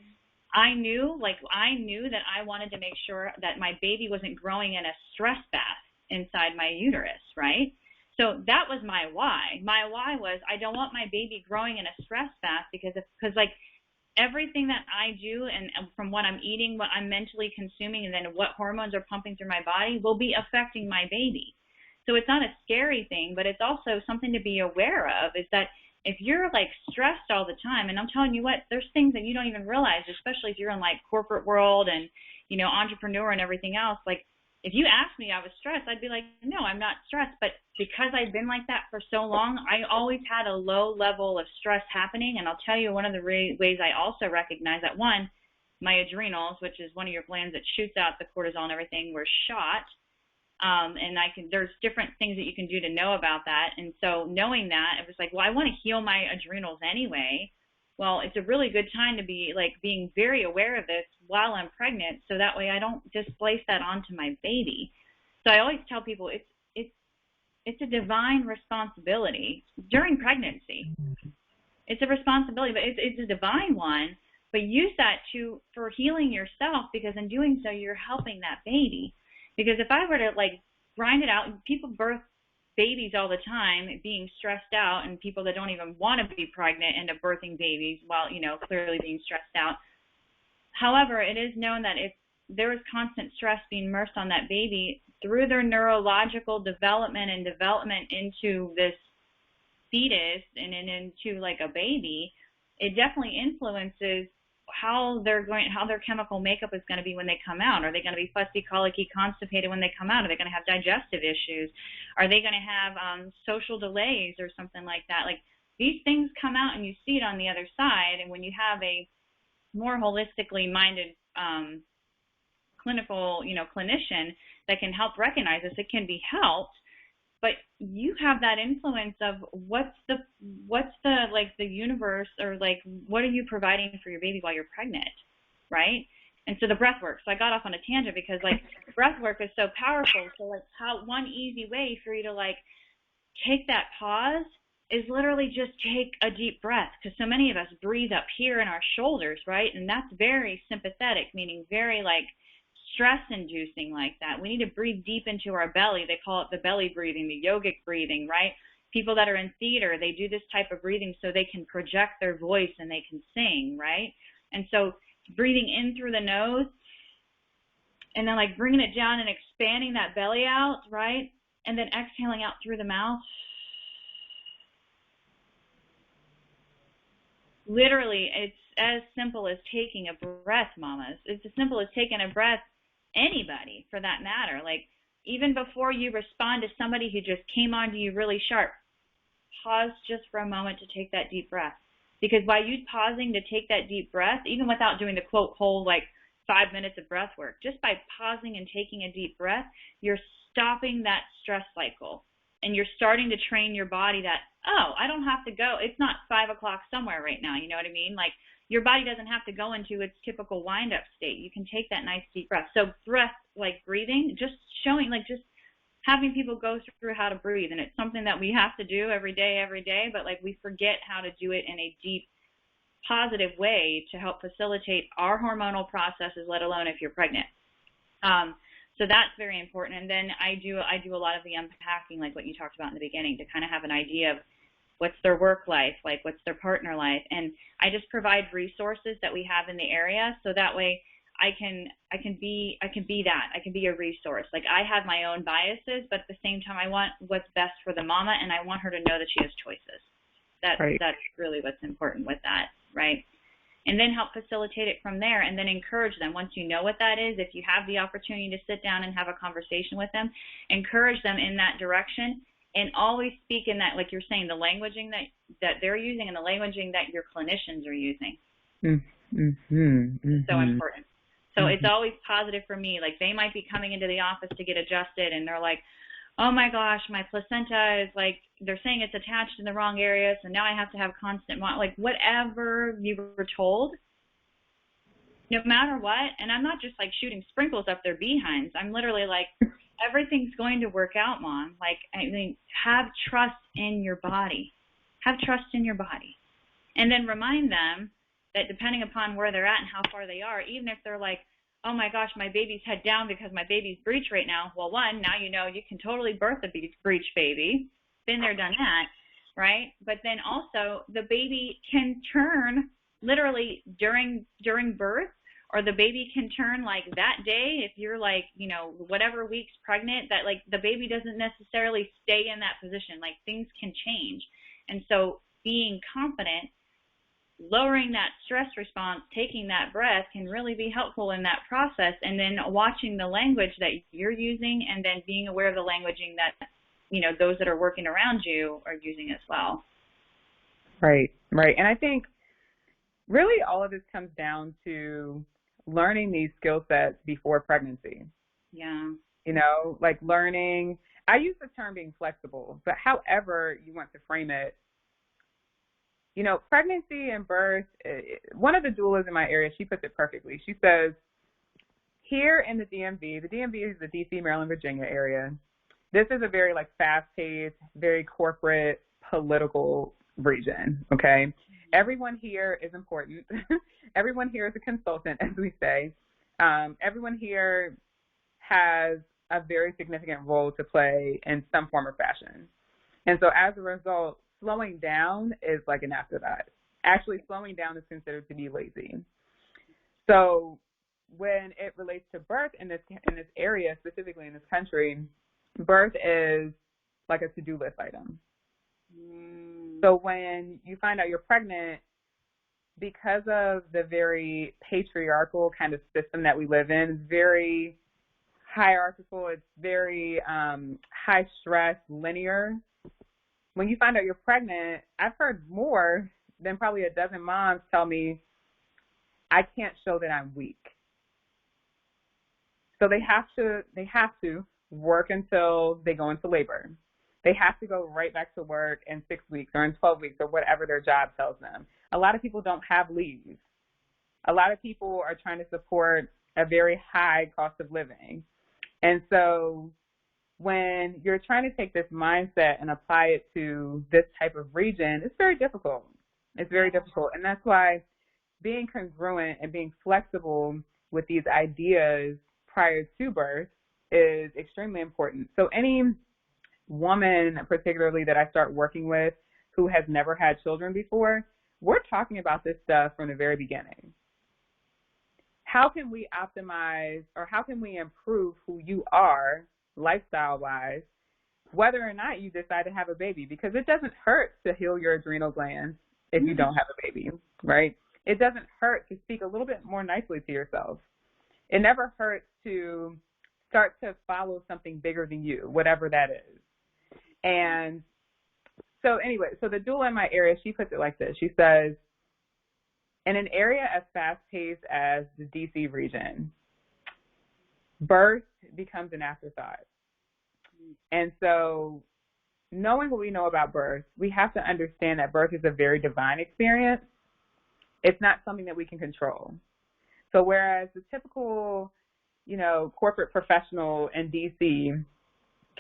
I knew that I wanted to make sure that my baby wasn't growing in a stress bath inside my uterus, right? So that was my why. My why was, I don't want my baby growing in a stress bath, because like everything that I do, and from what I'm eating, what I'm mentally consuming, and then what hormones are pumping through my body will be affecting my baby. So it's not a scary thing, but it's also something to be aware of, is that if you're like stressed all the time, and I'm telling you what, there's things that you don't even realize, especially if you're in like corporate world and, you know, entrepreneur and everything else. Like if you asked me I was stressed, I'd be like, no, I'm not stressed. But because I've been like that for so long, I always had a low level of stress happening. And I'll tell you, one of the ways I also recognize that, one, my adrenals, which is one of your glands that shoots out the cortisol and everything, were shot. And there's different things that you can do to know about that. And so knowing that, it was like, well, I want to heal my adrenals anyway. Well, it's a really good time to be like being very aware of this while I'm pregnant, so that way I don't displace that onto my baby. So I always tell people it's a divine responsibility during pregnancy. It's a responsibility, but it's a divine one. But use that for healing yourself, because in doing so, you're helping that baby. Because if I were to like grind it out, people birth babies all the time being stressed out, and people that don't even want to be pregnant end up birthing babies while, you know, clearly being stressed out. However, it is known that if there is constant stress being immersed on that baby through their neurological development and development into this fetus and into like a baby, it definitely influences how their chemical makeup is going to be when they come out. Are they going to be fussy, colicky, constipated when they come out? Are they going to have digestive issues? Are they going to have social delays or something like that? Like these things come out and you see it on the other side. And when you have a more holistically minded clinical, clinician that can help recognize this, it can be helped. But you have that influence of what's the like the universe, or like what are you providing for your baby while you're pregnant, right? And so the breath work. So I got off on a tangent because like breath work is so powerful. So like one easy way for you to like take that pause is literally just take a deep breath, because so many of us breathe up here in our shoulders, right? And that's very sympathetic, meaning very like stress-inducing like that. We need to breathe deep into our belly. They call it the belly breathing, the yogic breathing, right? People that are in theater, they do this type of breathing so they can project their voice and they can sing, right? And so breathing in through the nose and then like bringing it down and expanding that belly out, right? And then exhaling out through the mouth. Literally, it's as simple as taking a breath, mamas. It's as simple as taking a breath, anybody for that matter. Like, even before you respond to somebody who just came onto you really sharp, pause just for a moment to take that deep breath. Because by you pausing to take that deep breath, even without doing the quote whole like 5 minutes of breath work, just by pausing and taking a deep breath, you're stopping that stress cycle. And you're starting to train your body that, oh, I don't have to go. It's not 5 o'clock somewhere right now. You know what I mean? Like, your body doesn't have to go into its typical wind-up state. You can take that nice deep breath. So breath, like breathing, just showing, like just having people go through how to breathe. And it's something that we have to do every day, but like we forget how to do it in a deep, positive way to help facilitate our hormonal processes, let alone if you're pregnant. So that's very important. And then I do a lot of the unpacking, like what you talked about in the beginning, to kind of have an idea of what's their work life, like what's their partner life. And I just provide resources that we have in the area, so that way I can be a resource. Like, I have my own biases, but at the same time I want what's best for the mama, and I want her to know that she has choices. That's really what's important with that, right? And then help facilitate it from there, and then encourage them. Once you know what that is, if you have the opportunity to sit down and have a conversation with them, encourage them in that direction, and always speak in that, like you're saying, the languaging that they're using and the languaging that your clinicians are using. It's so important. So it's always positive for me. Like, they might be coming into the office to get adjusted, and they're like, oh my gosh, my placenta is like, they're saying it's attached in the wrong area, so now I have to have constant, like whatever you were told, no matter what. And I'm not just like shooting sprinkles up their behinds. I'm literally like, everything's going to work out, Mom. Like, I mean, have trust in your body. Have trust in your body. And then remind them that depending upon where they're at and how far they are, even if they're like, oh my gosh, my baby's head down because my baby's breech right now. Well, one, now you know you can totally birth a breech baby. Been there, done that, right? But then also the baby can turn literally during birth, or the baby can turn like that day if you're like, you know, whatever weeks pregnant, that like the baby doesn't necessarily stay in that position. Like, things can change. And so being confident, lowering that stress response, taking that breath can really be helpful in that process. And then watching the language that you're using, and then being aware of the languaging that, you know, those that are working around you are using as well. Right. And I think really all of this comes down to learning these skill sets before pregnancy. Yeah. You know, like learning, I use the term being flexible, but however you want to frame it, you know, pregnancy and birth, one of the doulas in my area, she puts it perfectly. She says, here in the DMV is the DC, Maryland, Virginia area. This is a very like fast-paced, very corporate, political region, okay? Everyone here is important. Everyone here is a consultant, as we say. Everyone here has a very significant role to play in some form or fashion. And so as a result, slowing down is like an afterthought. Actually, slowing down is considered to be lazy. So when it relates to birth in this area, specifically in this country, birth is like a to-do list item. So when you find out you're pregnant, because of the very patriarchal kind of system that we live in, it's very hierarchical, it's very high stress, linear. When you find out you're pregnant, I've heard more than probably a dozen moms tell me, I can't show that I'm weak. So they have to work until they go into labor. They have to go right back to work in 6 weeks or in 12 weeks or whatever their job tells them. A lot of people don't have leave. A lot of people are trying to support a very high cost of living. And so when you're trying to take this mindset and apply it to this type of region, it's very difficult. It's very difficult. And that's why being congruent and being flexible with these ideas prior to birth is extremely important. So any woman, particularly that I start working with, who has never had children before, we're talking about this stuff from the very beginning. How can we optimize, or how can we improve who you are lifestyle-wise, whether or not you decide to have a baby? Because it doesn't hurt to heal your adrenal glands if you don't have a baby, right? It doesn't hurt to speak a little bit more nicely to yourself. It never hurts to start to follow something bigger than you, whatever that is. And so anyway, so the doula in my area, she puts it like this. She says, in an area as fast-paced as the D.C. region, birth becomes an afterthought. And so knowing what we know about birth, we have to understand that birth is a very divine experience. It's not something that we can control. So whereas the typical, corporate professional in D.C.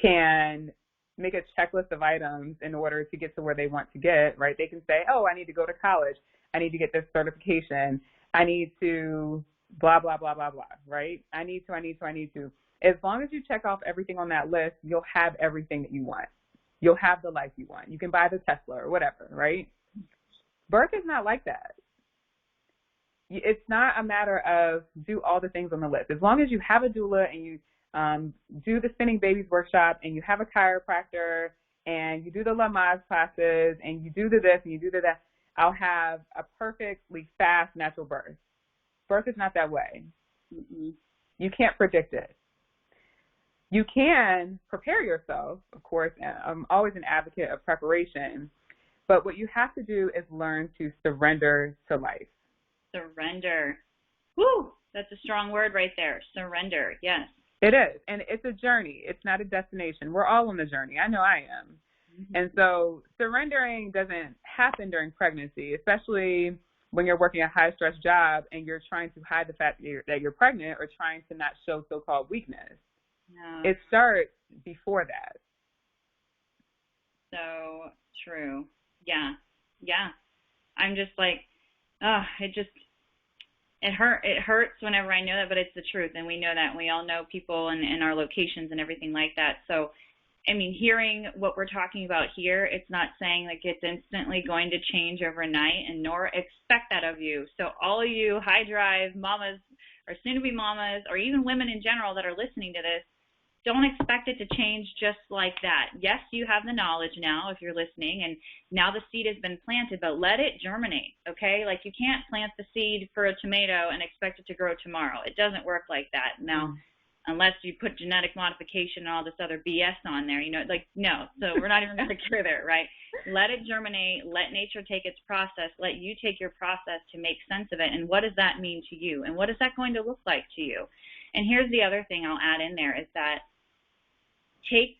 can make a checklist of items in order to get to where they want to get, right? They can say, oh, I need to go to college. I need to get this certification. I need to blah, blah, blah, blah, blah, right? I need to. As long as you check off everything on that list, you'll have everything that you want. You'll have the life you want. You can buy the Tesla or whatever, right? Birth is not like that. It's not a matter of do all the things on the list. As long as you have a doula and you do the Spinning Babies workshop and you have a chiropractor and you do the Lamaze classes and you do the this and you do the that, I'll have a perfectly fast natural birth. Birth is not that way. Mm-mm. You can't predict it. You can prepare yourself, of course. I'm always an advocate of preparation. But what you have to do is learn to surrender to life. Surrender. Woo! That's a strong word right there. Surrender. Yes. It is. And it's a journey. It's not a destination. We're all on the journey. I know I am. Mm-hmm. And so surrendering doesn't happen during pregnancy, especially when you're working a high-stress job and you're trying to hide the fact that you're pregnant or trying to not show so-called weakness. No. It starts before that. So true. Yeah. Yeah. I'm just like, it hurts whenever I know that, but it's the truth. And we know that. We all know people and our locations and everything like that. So, I mean, hearing what we're talking about here, it's not saying like it's instantly going to change overnight, and nor expect that of you. So all of you high drive mamas or soon-to-be mamas or even women in general that are listening to this, don't expect it to change just like that. Yes, you have the knowledge now if you're listening, and now the seed has been planted, but let it germinate, okay? Like you can't plant the seed for a tomato and expect it to grow tomorrow. It doesn't work like that. Now, unless you put genetic modification and all this other BS on there, no. So we're not even going to go there, right? Let it germinate. Let nature take its process. Let you take your process to make sense of it. And what does that mean to you? And what is that going to look like to you? And here's the other thing I'll add in there is that take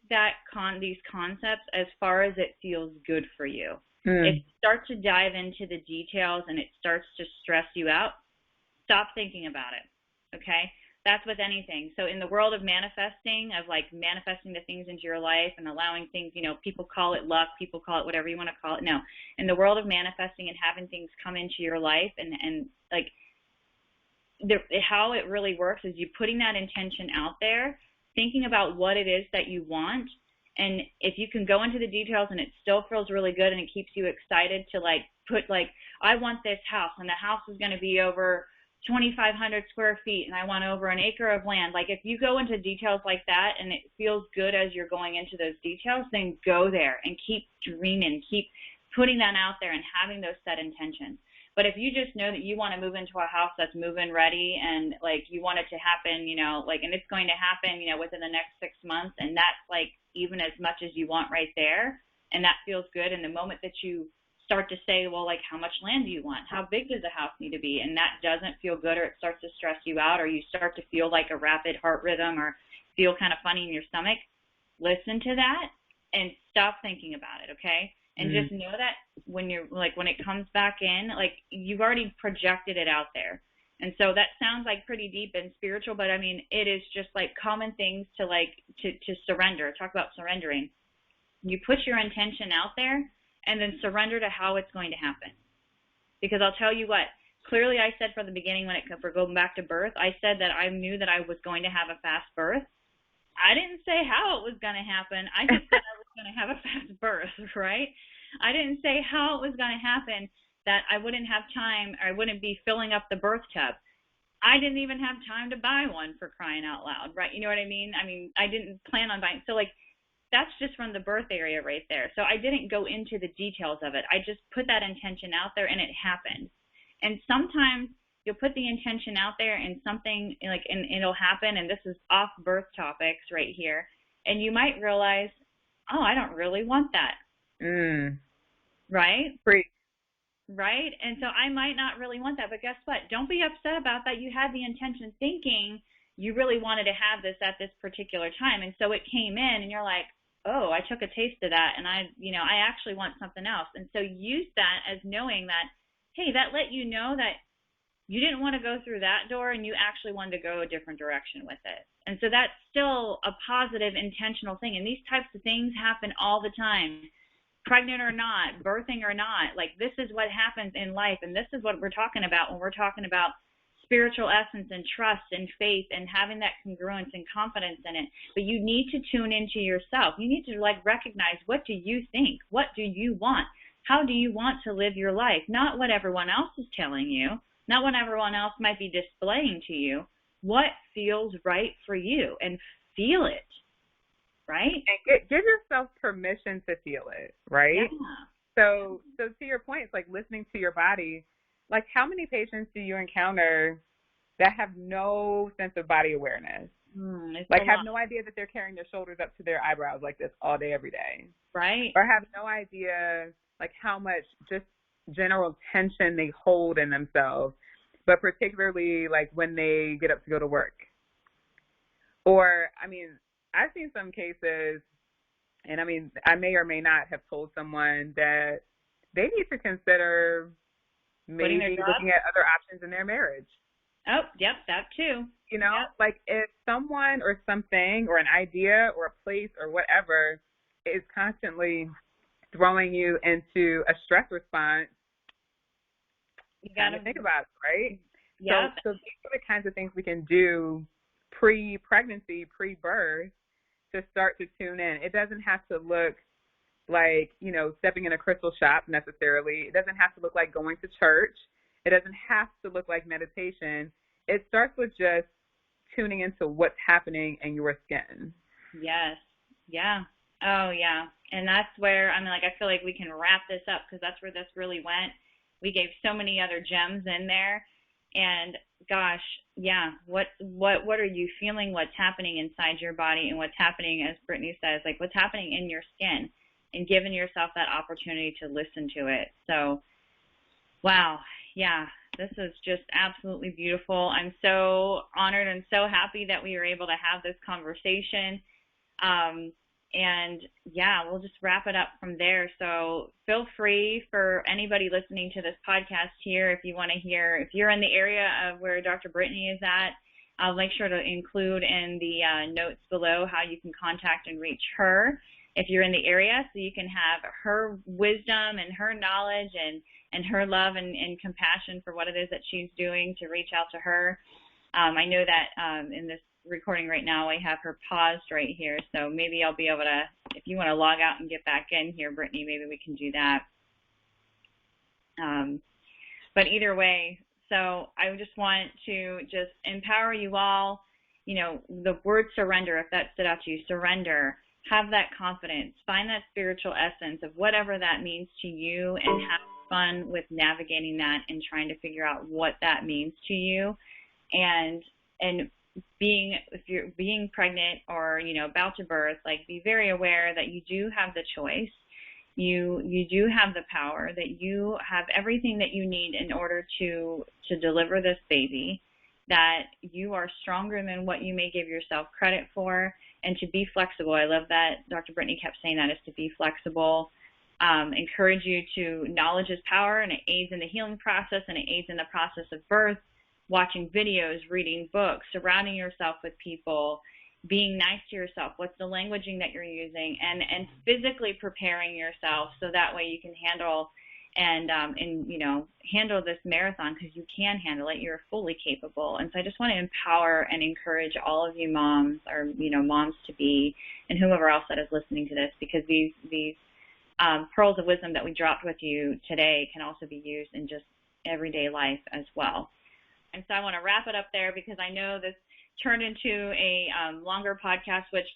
these concepts as far as it feels good for you. If you start to dive into the details and it starts to stress you out, stop thinking about it, okay? That's with anything. So in the world of manifesting, of like manifesting the things into your life and allowing things, people call it luck, people call it whatever you want to call it. No, in the world of manifesting and having things come into your life and like how it really works is you putting that intention out there, thinking about what it is that you want, and if you can go into the details and it still feels really good and it keeps you excited to I want this house, and the house is going to be over 2,500 square feet, and I want over an acre of land. Like if you go into details like that and it feels good as you're going into those details, then go there and keep dreaming, keep putting that out there and having those set intentions. But if you just know that you want to move into a house that's move-in ready and like you want it to happen, and it's going to happen, within the next 6 months, and that's like even as much as you want right there, and that feels good. And the moment that you start to say, well, like how much land do you want? How big does the house need to be? And that doesn't feel good, or it starts to stress you out, or you start to feel like a rapid heart rhythm or feel kind of funny in your stomach, listen to that and stop thinking about it, okay? And just know that when it comes back in, like you've already projected it out there. And so that sounds like pretty deep and spiritual, but I mean, it is just like common things to to surrender. Talk about surrendering. You put your intention out there and then surrender to how it's going to happen. Because I'll tell you what, clearly I said from the beginning for going back to birth, I said that I knew that I was going to have a fast birth. I didn't say how it was going to happen. I just said I was going to have a fast birth, right? I didn't say how it was going to happen, that I wouldn't have time, or I wouldn't be filling up the birth tub. I didn't even have time to buy one, for crying out loud, right? You know what I mean? I didn't plan on buying. So, like, that's just from the birth area right there. So I didn't go into the details of it. I just put that intention out there, and it happened. And sometimes you'll put the intention out there and something, like, and it'll happen, and this is off birth topics right here, and you might realize, oh, I don't really want that. Right? Great. Right? And so I might not really want that, but guess what? Don't be upset about that. You had the intention, thinking you really wanted to have this at this particular time, and so it came in, and you're like, oh, I took a taste of that, and I actually want something else. And so use that as knowing that, hey, that let you know that you didn't want to go through that door, and you actually wanted to go a different direction with it. And so that's still a positive, intentional thing. And these types of things happen all the time, pregnant or not, birthing or not. Like, this is what happens in life, and this is what we're talking about when we're talking about spiritual essence and trust and faith and having that congruence and confidence in it. But you need to tune into yourself. You need to, like, recognize, what do you think? What do you want? How do you want to live your life? Not what everyone else is telling you, not what everyone else might be displaying to you. What feels right for you, and feel it, right? And give yourself permission to feel it, right? Yeah. So to your point, it's like listening to your body. Like, how many patients do you encounter that have no sense of body awareness? Like, have no idea that they're carrying their shoulders up to their eyebrows like this all day, every day. Right. Or have no idea, like, how much just general tension they hold in themselves, but particularly, like, when they get up to go to work. Or, I mean, I've seen some cases, and I mean, I may or may not have told someone that they need to consider maybe looking at other options in their marriage. Oh, yep, that too. You know, yep. Like, if someone or something or an idea or a place or whatever is constantly throwing you into a stress response, you got to think about it, right? Yep. So these are the kinds of things we can do pre-pregnancy, pre-birth, to start to tune in. It doesn't have to look like, you know, stepping in a crystal shop necessarily. It doesn't have to look like going to church. It doesn't have to look like meditation. It starts with just tuning into what's happening in your skin. Yes. Yeah. Oh, yeah. And that's where, I mean, like, I feel like we can wrap this up, because that's where this really went. We gave so many other gems in there. And gosh, yeah, what are you feeling? What's happening inside your body, and what's happening, as Brittany says, like, what's happening in your skin, and giving yourself that opportunity to listen to it. So, wow, yeah, this is just absolutely beautiful. I'm so honored and so happy that we were able to have this conversation. And yeah, we'll just wrap it up from there. So feel free, for anybody listening to this podcast here, if you want to hear, if you're in the area of where Dr. Brittany is at, I'll make sure to include in the notes below how you can contact and reach her if you're in the area, so you can have her wisdom and her knowledge and her love and compassion for what it is that she's doing, to reach out to her. I know that in this recording right now, I have her paused right here, so maybe I'll be able to, if you want to log out and get back in here, Brittany, maybe we can do that. But either way, so I just want to just empower you all, you know, the word surrender, if that stood out to you, surrender, have that confidence, find that spiritual essence of whatever that means to you, and have fun with navigating that and trying to figure out what that means to you. And if you're being pregnant or, you know, about to birth, like, be very aware that you do have the choice. You do have the power, that you have everything that you need in order to deliver this baby, that you are stronger than what you may give yourself credit for, and to be flexible. I love that Dr. Brittany kept saying that, is to be flexible. Encourage you to, knowledge is power, and it aids in the healing process, and it aids in the process of birth. Watching videos, reading books, surrounding yourself with people, being nice to yourself, what's the languaging that you're using, and physically preparing yourself so that way you can handle and you know, handle this marathon, because you can handle it. You're fully capable. And so I just want to empower and encourage all of you moms, or, you know, moms to be, and whoever else that is listening to this, because these pearls of wisdom that we dropped with you today can also be used in just everyday life as well. And so I want to wrap it up there, because I know this turned into a longer podcast, which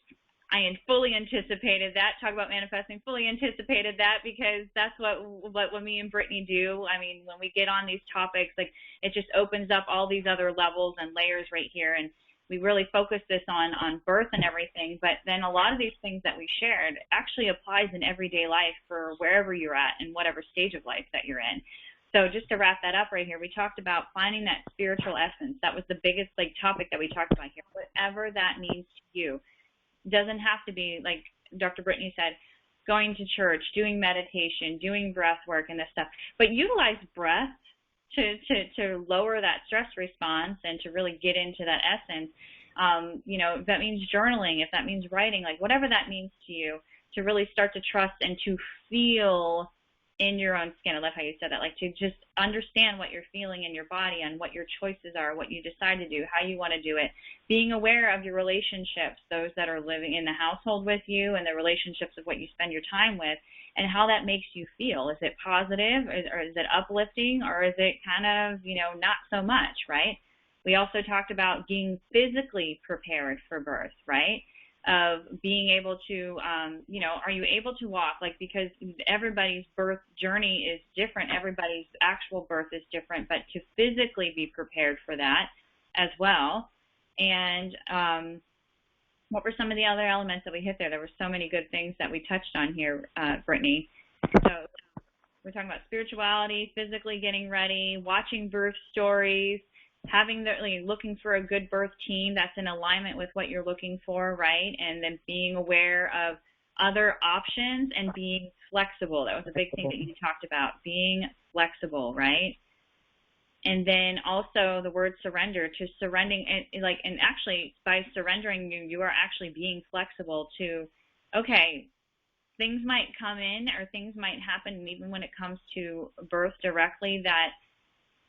I fully anticipated that. Talk about manifesting, fully anticipated that, because that's what me and Brittany do. I mean, when we get on these topics, like, it just opens up all these other levels and layers right here. And we really focus this on birth and everything, but then a lot of these things that we shared actually applies in everyday life for wherever you're at and whatever stage of life that you're in. So just to wrap that up right here, we talked about finding that spiritual essence. That was the biggest topic that we talked about here. Whatever that means to you. Doesn't have to be, like Dr. Brittany said, going to church, doing meditation, doing breath work and this stuff, but utilize breath to lower that stress response and to really get into that essence. You know, if that means journaling, if that means writing, like whatever that means to you, to really start to trust and to feel in your own skin. I love how you said that, like to just understand what you're feeling in your body and what your choices are, what you decide to do, how you want to do it, being aware of your relationships, those that are living in the household with you, and the relationships of what you spend your time with, and how that makes you feel. Is it positive, or is it uplifting, or is it kind of, you know, not so much, right? We also talked about being physically prepared for birth, right? Of being able to, you know, are you able to walk? Like, because everybody's birth journey is different. Everybody's actual birth is different, but to physically be prepared for that as well. And what were some of the other elements that we hit there? There were so many good things that we touched on here, Brittany. So we're talking about spirituality, physically getting ready, watching birth stories, having looking for a good birth team that's in alignment with what you're looking for, right? And then being aware of other options and being flexible. That was a big thing that you talked about, being flexible, right? And then also the word surrender, to surrendering, and actually by surrendering, you are actually being flexible to, okay, things might come in or things might happen, even when it comes to birth directly, that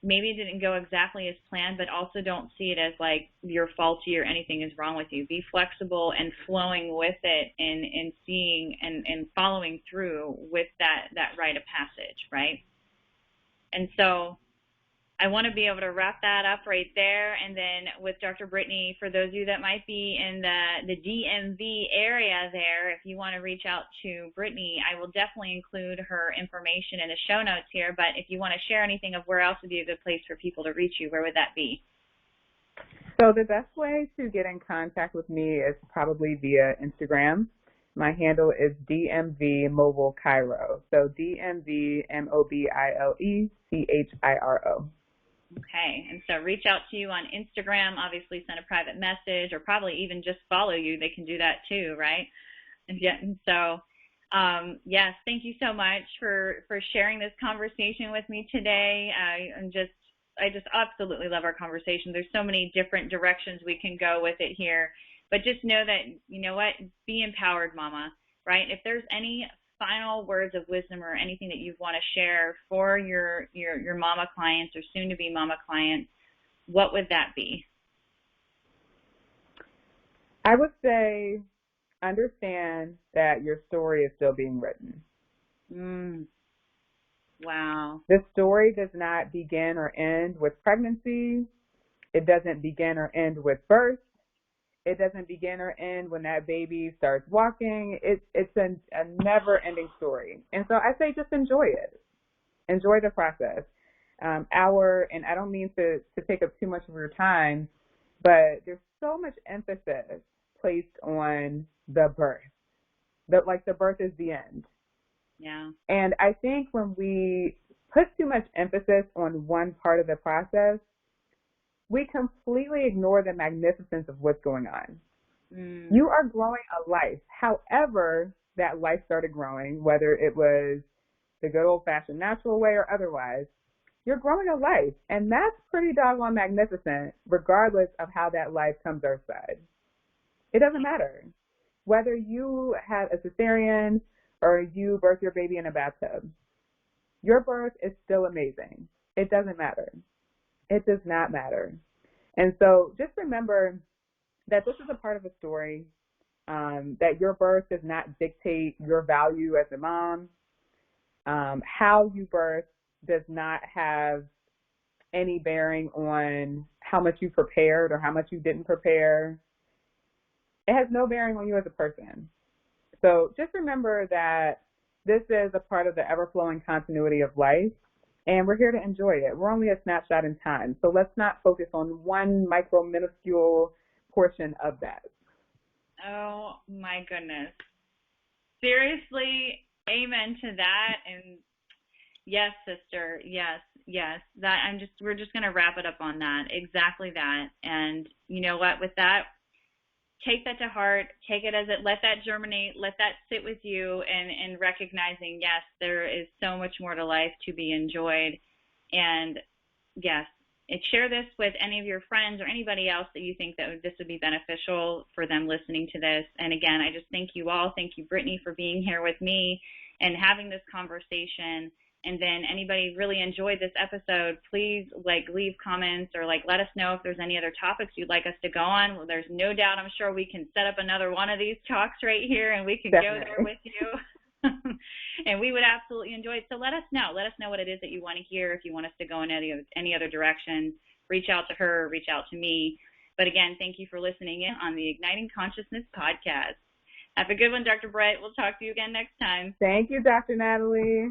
maybe it didn't go exactly as planned, but also don't see it as like you're faulty or anything is wrong with you. Be flexible and flowing with it, and seeing and following through with that rite of passage, right? And so I want to be able to wrap that up right there. And then with Dr. Brittany, for those of you that might be in the DMV area there, if you want to reach out to Brittany, I will definitely include her information in the show notes here. But if you want to share anything of where else would be a good place for people to reach you, where would that be? So the best way to get in contact with me is probably via Instagram. My handle is DMV Mobile Chiro. So DMV MOBILECHIRO. Okay, and so reach out to you on Instagram, obviously send a private message, or probably even just follow you. They can do that too, right? And so, yes, thank you so much for sharing this conversation with me today. I just absolutely love our conversation. There's so many different directions we can go with it here, but just know that, you know what, be empowered, mama, right? If there's any final words of wisdom or anything that you want to share for your mama clients or soon-to-be mama clients, what would that be? I would say understand that your story is still being written. Wow. The story does not begin or end with pregnancy. It doesn't begin or end with birth. It doesn't begin or end when that baby starts walking. It's a never-ending story. And so I say just enjoy it. Enjoy the process. And I don't mean to take up too much of your time, but there's so much emphasis placed on the birth. Like the birth is the end. Yeah. And I think when we put too much emphasis on one part of the process, we completely ignore the magnificence of what's going on. You are growing a life. However that life started growing, whether it was the good old-fashioned natural way or otherwise, you're growing a life. And that's pretty doggone magnificent, regardless of how that life comes earthside. It doesn't matter. Whether you have a cesarean or you birth your baby in a bathtub, your birth is still amazing. It doesn't matter. It does not matter. And so just remember that this is a part of a story, that your birth does not dictate your value as a mom. How you birth does not have any bearing on how much you prepared or how much you didn't prepare. It has no bearing on you as a person. So just remember that this is a part of the ever-flowing continuity of life, and we're here to enjoy it. We're only a snapshot in time, so let's not focus on one micro, minuscule portion of that. Oh, my goodness. Seriously, amen to that. And yes, sister, yes. We're just going to wrap it up on that. Exactly that. And you know what? With that, take that to heart, take it as it, let that germinate, let that sit with you, and recognizing, yes, there is so much more to life to be enjoyed. And yes, and share this with any of your friends or anybody else that you think that this would be beneficial for them listening to this. And again, I just thank you all. Thank you, Brittany, for being here with me and having this conversation. And then anybody really enjoyed this episode, please leave comments or let us know if there's any other topics you'd like us to go on. Well, there's no doubt, I'm sure we can set up another one of these talks right here and we can Definitely go there with you. And we would absolutely enjoy it. So let us know. Let us know what it is that you want to hear. If you want us to go in any other direction, reach out to her, reach out to me. But again, thank you for listening in on the Igniting Consciousness podcast. Have a good one, Dr. Britt. We'll talk to you again next time. Thank you, Dr. Natalie.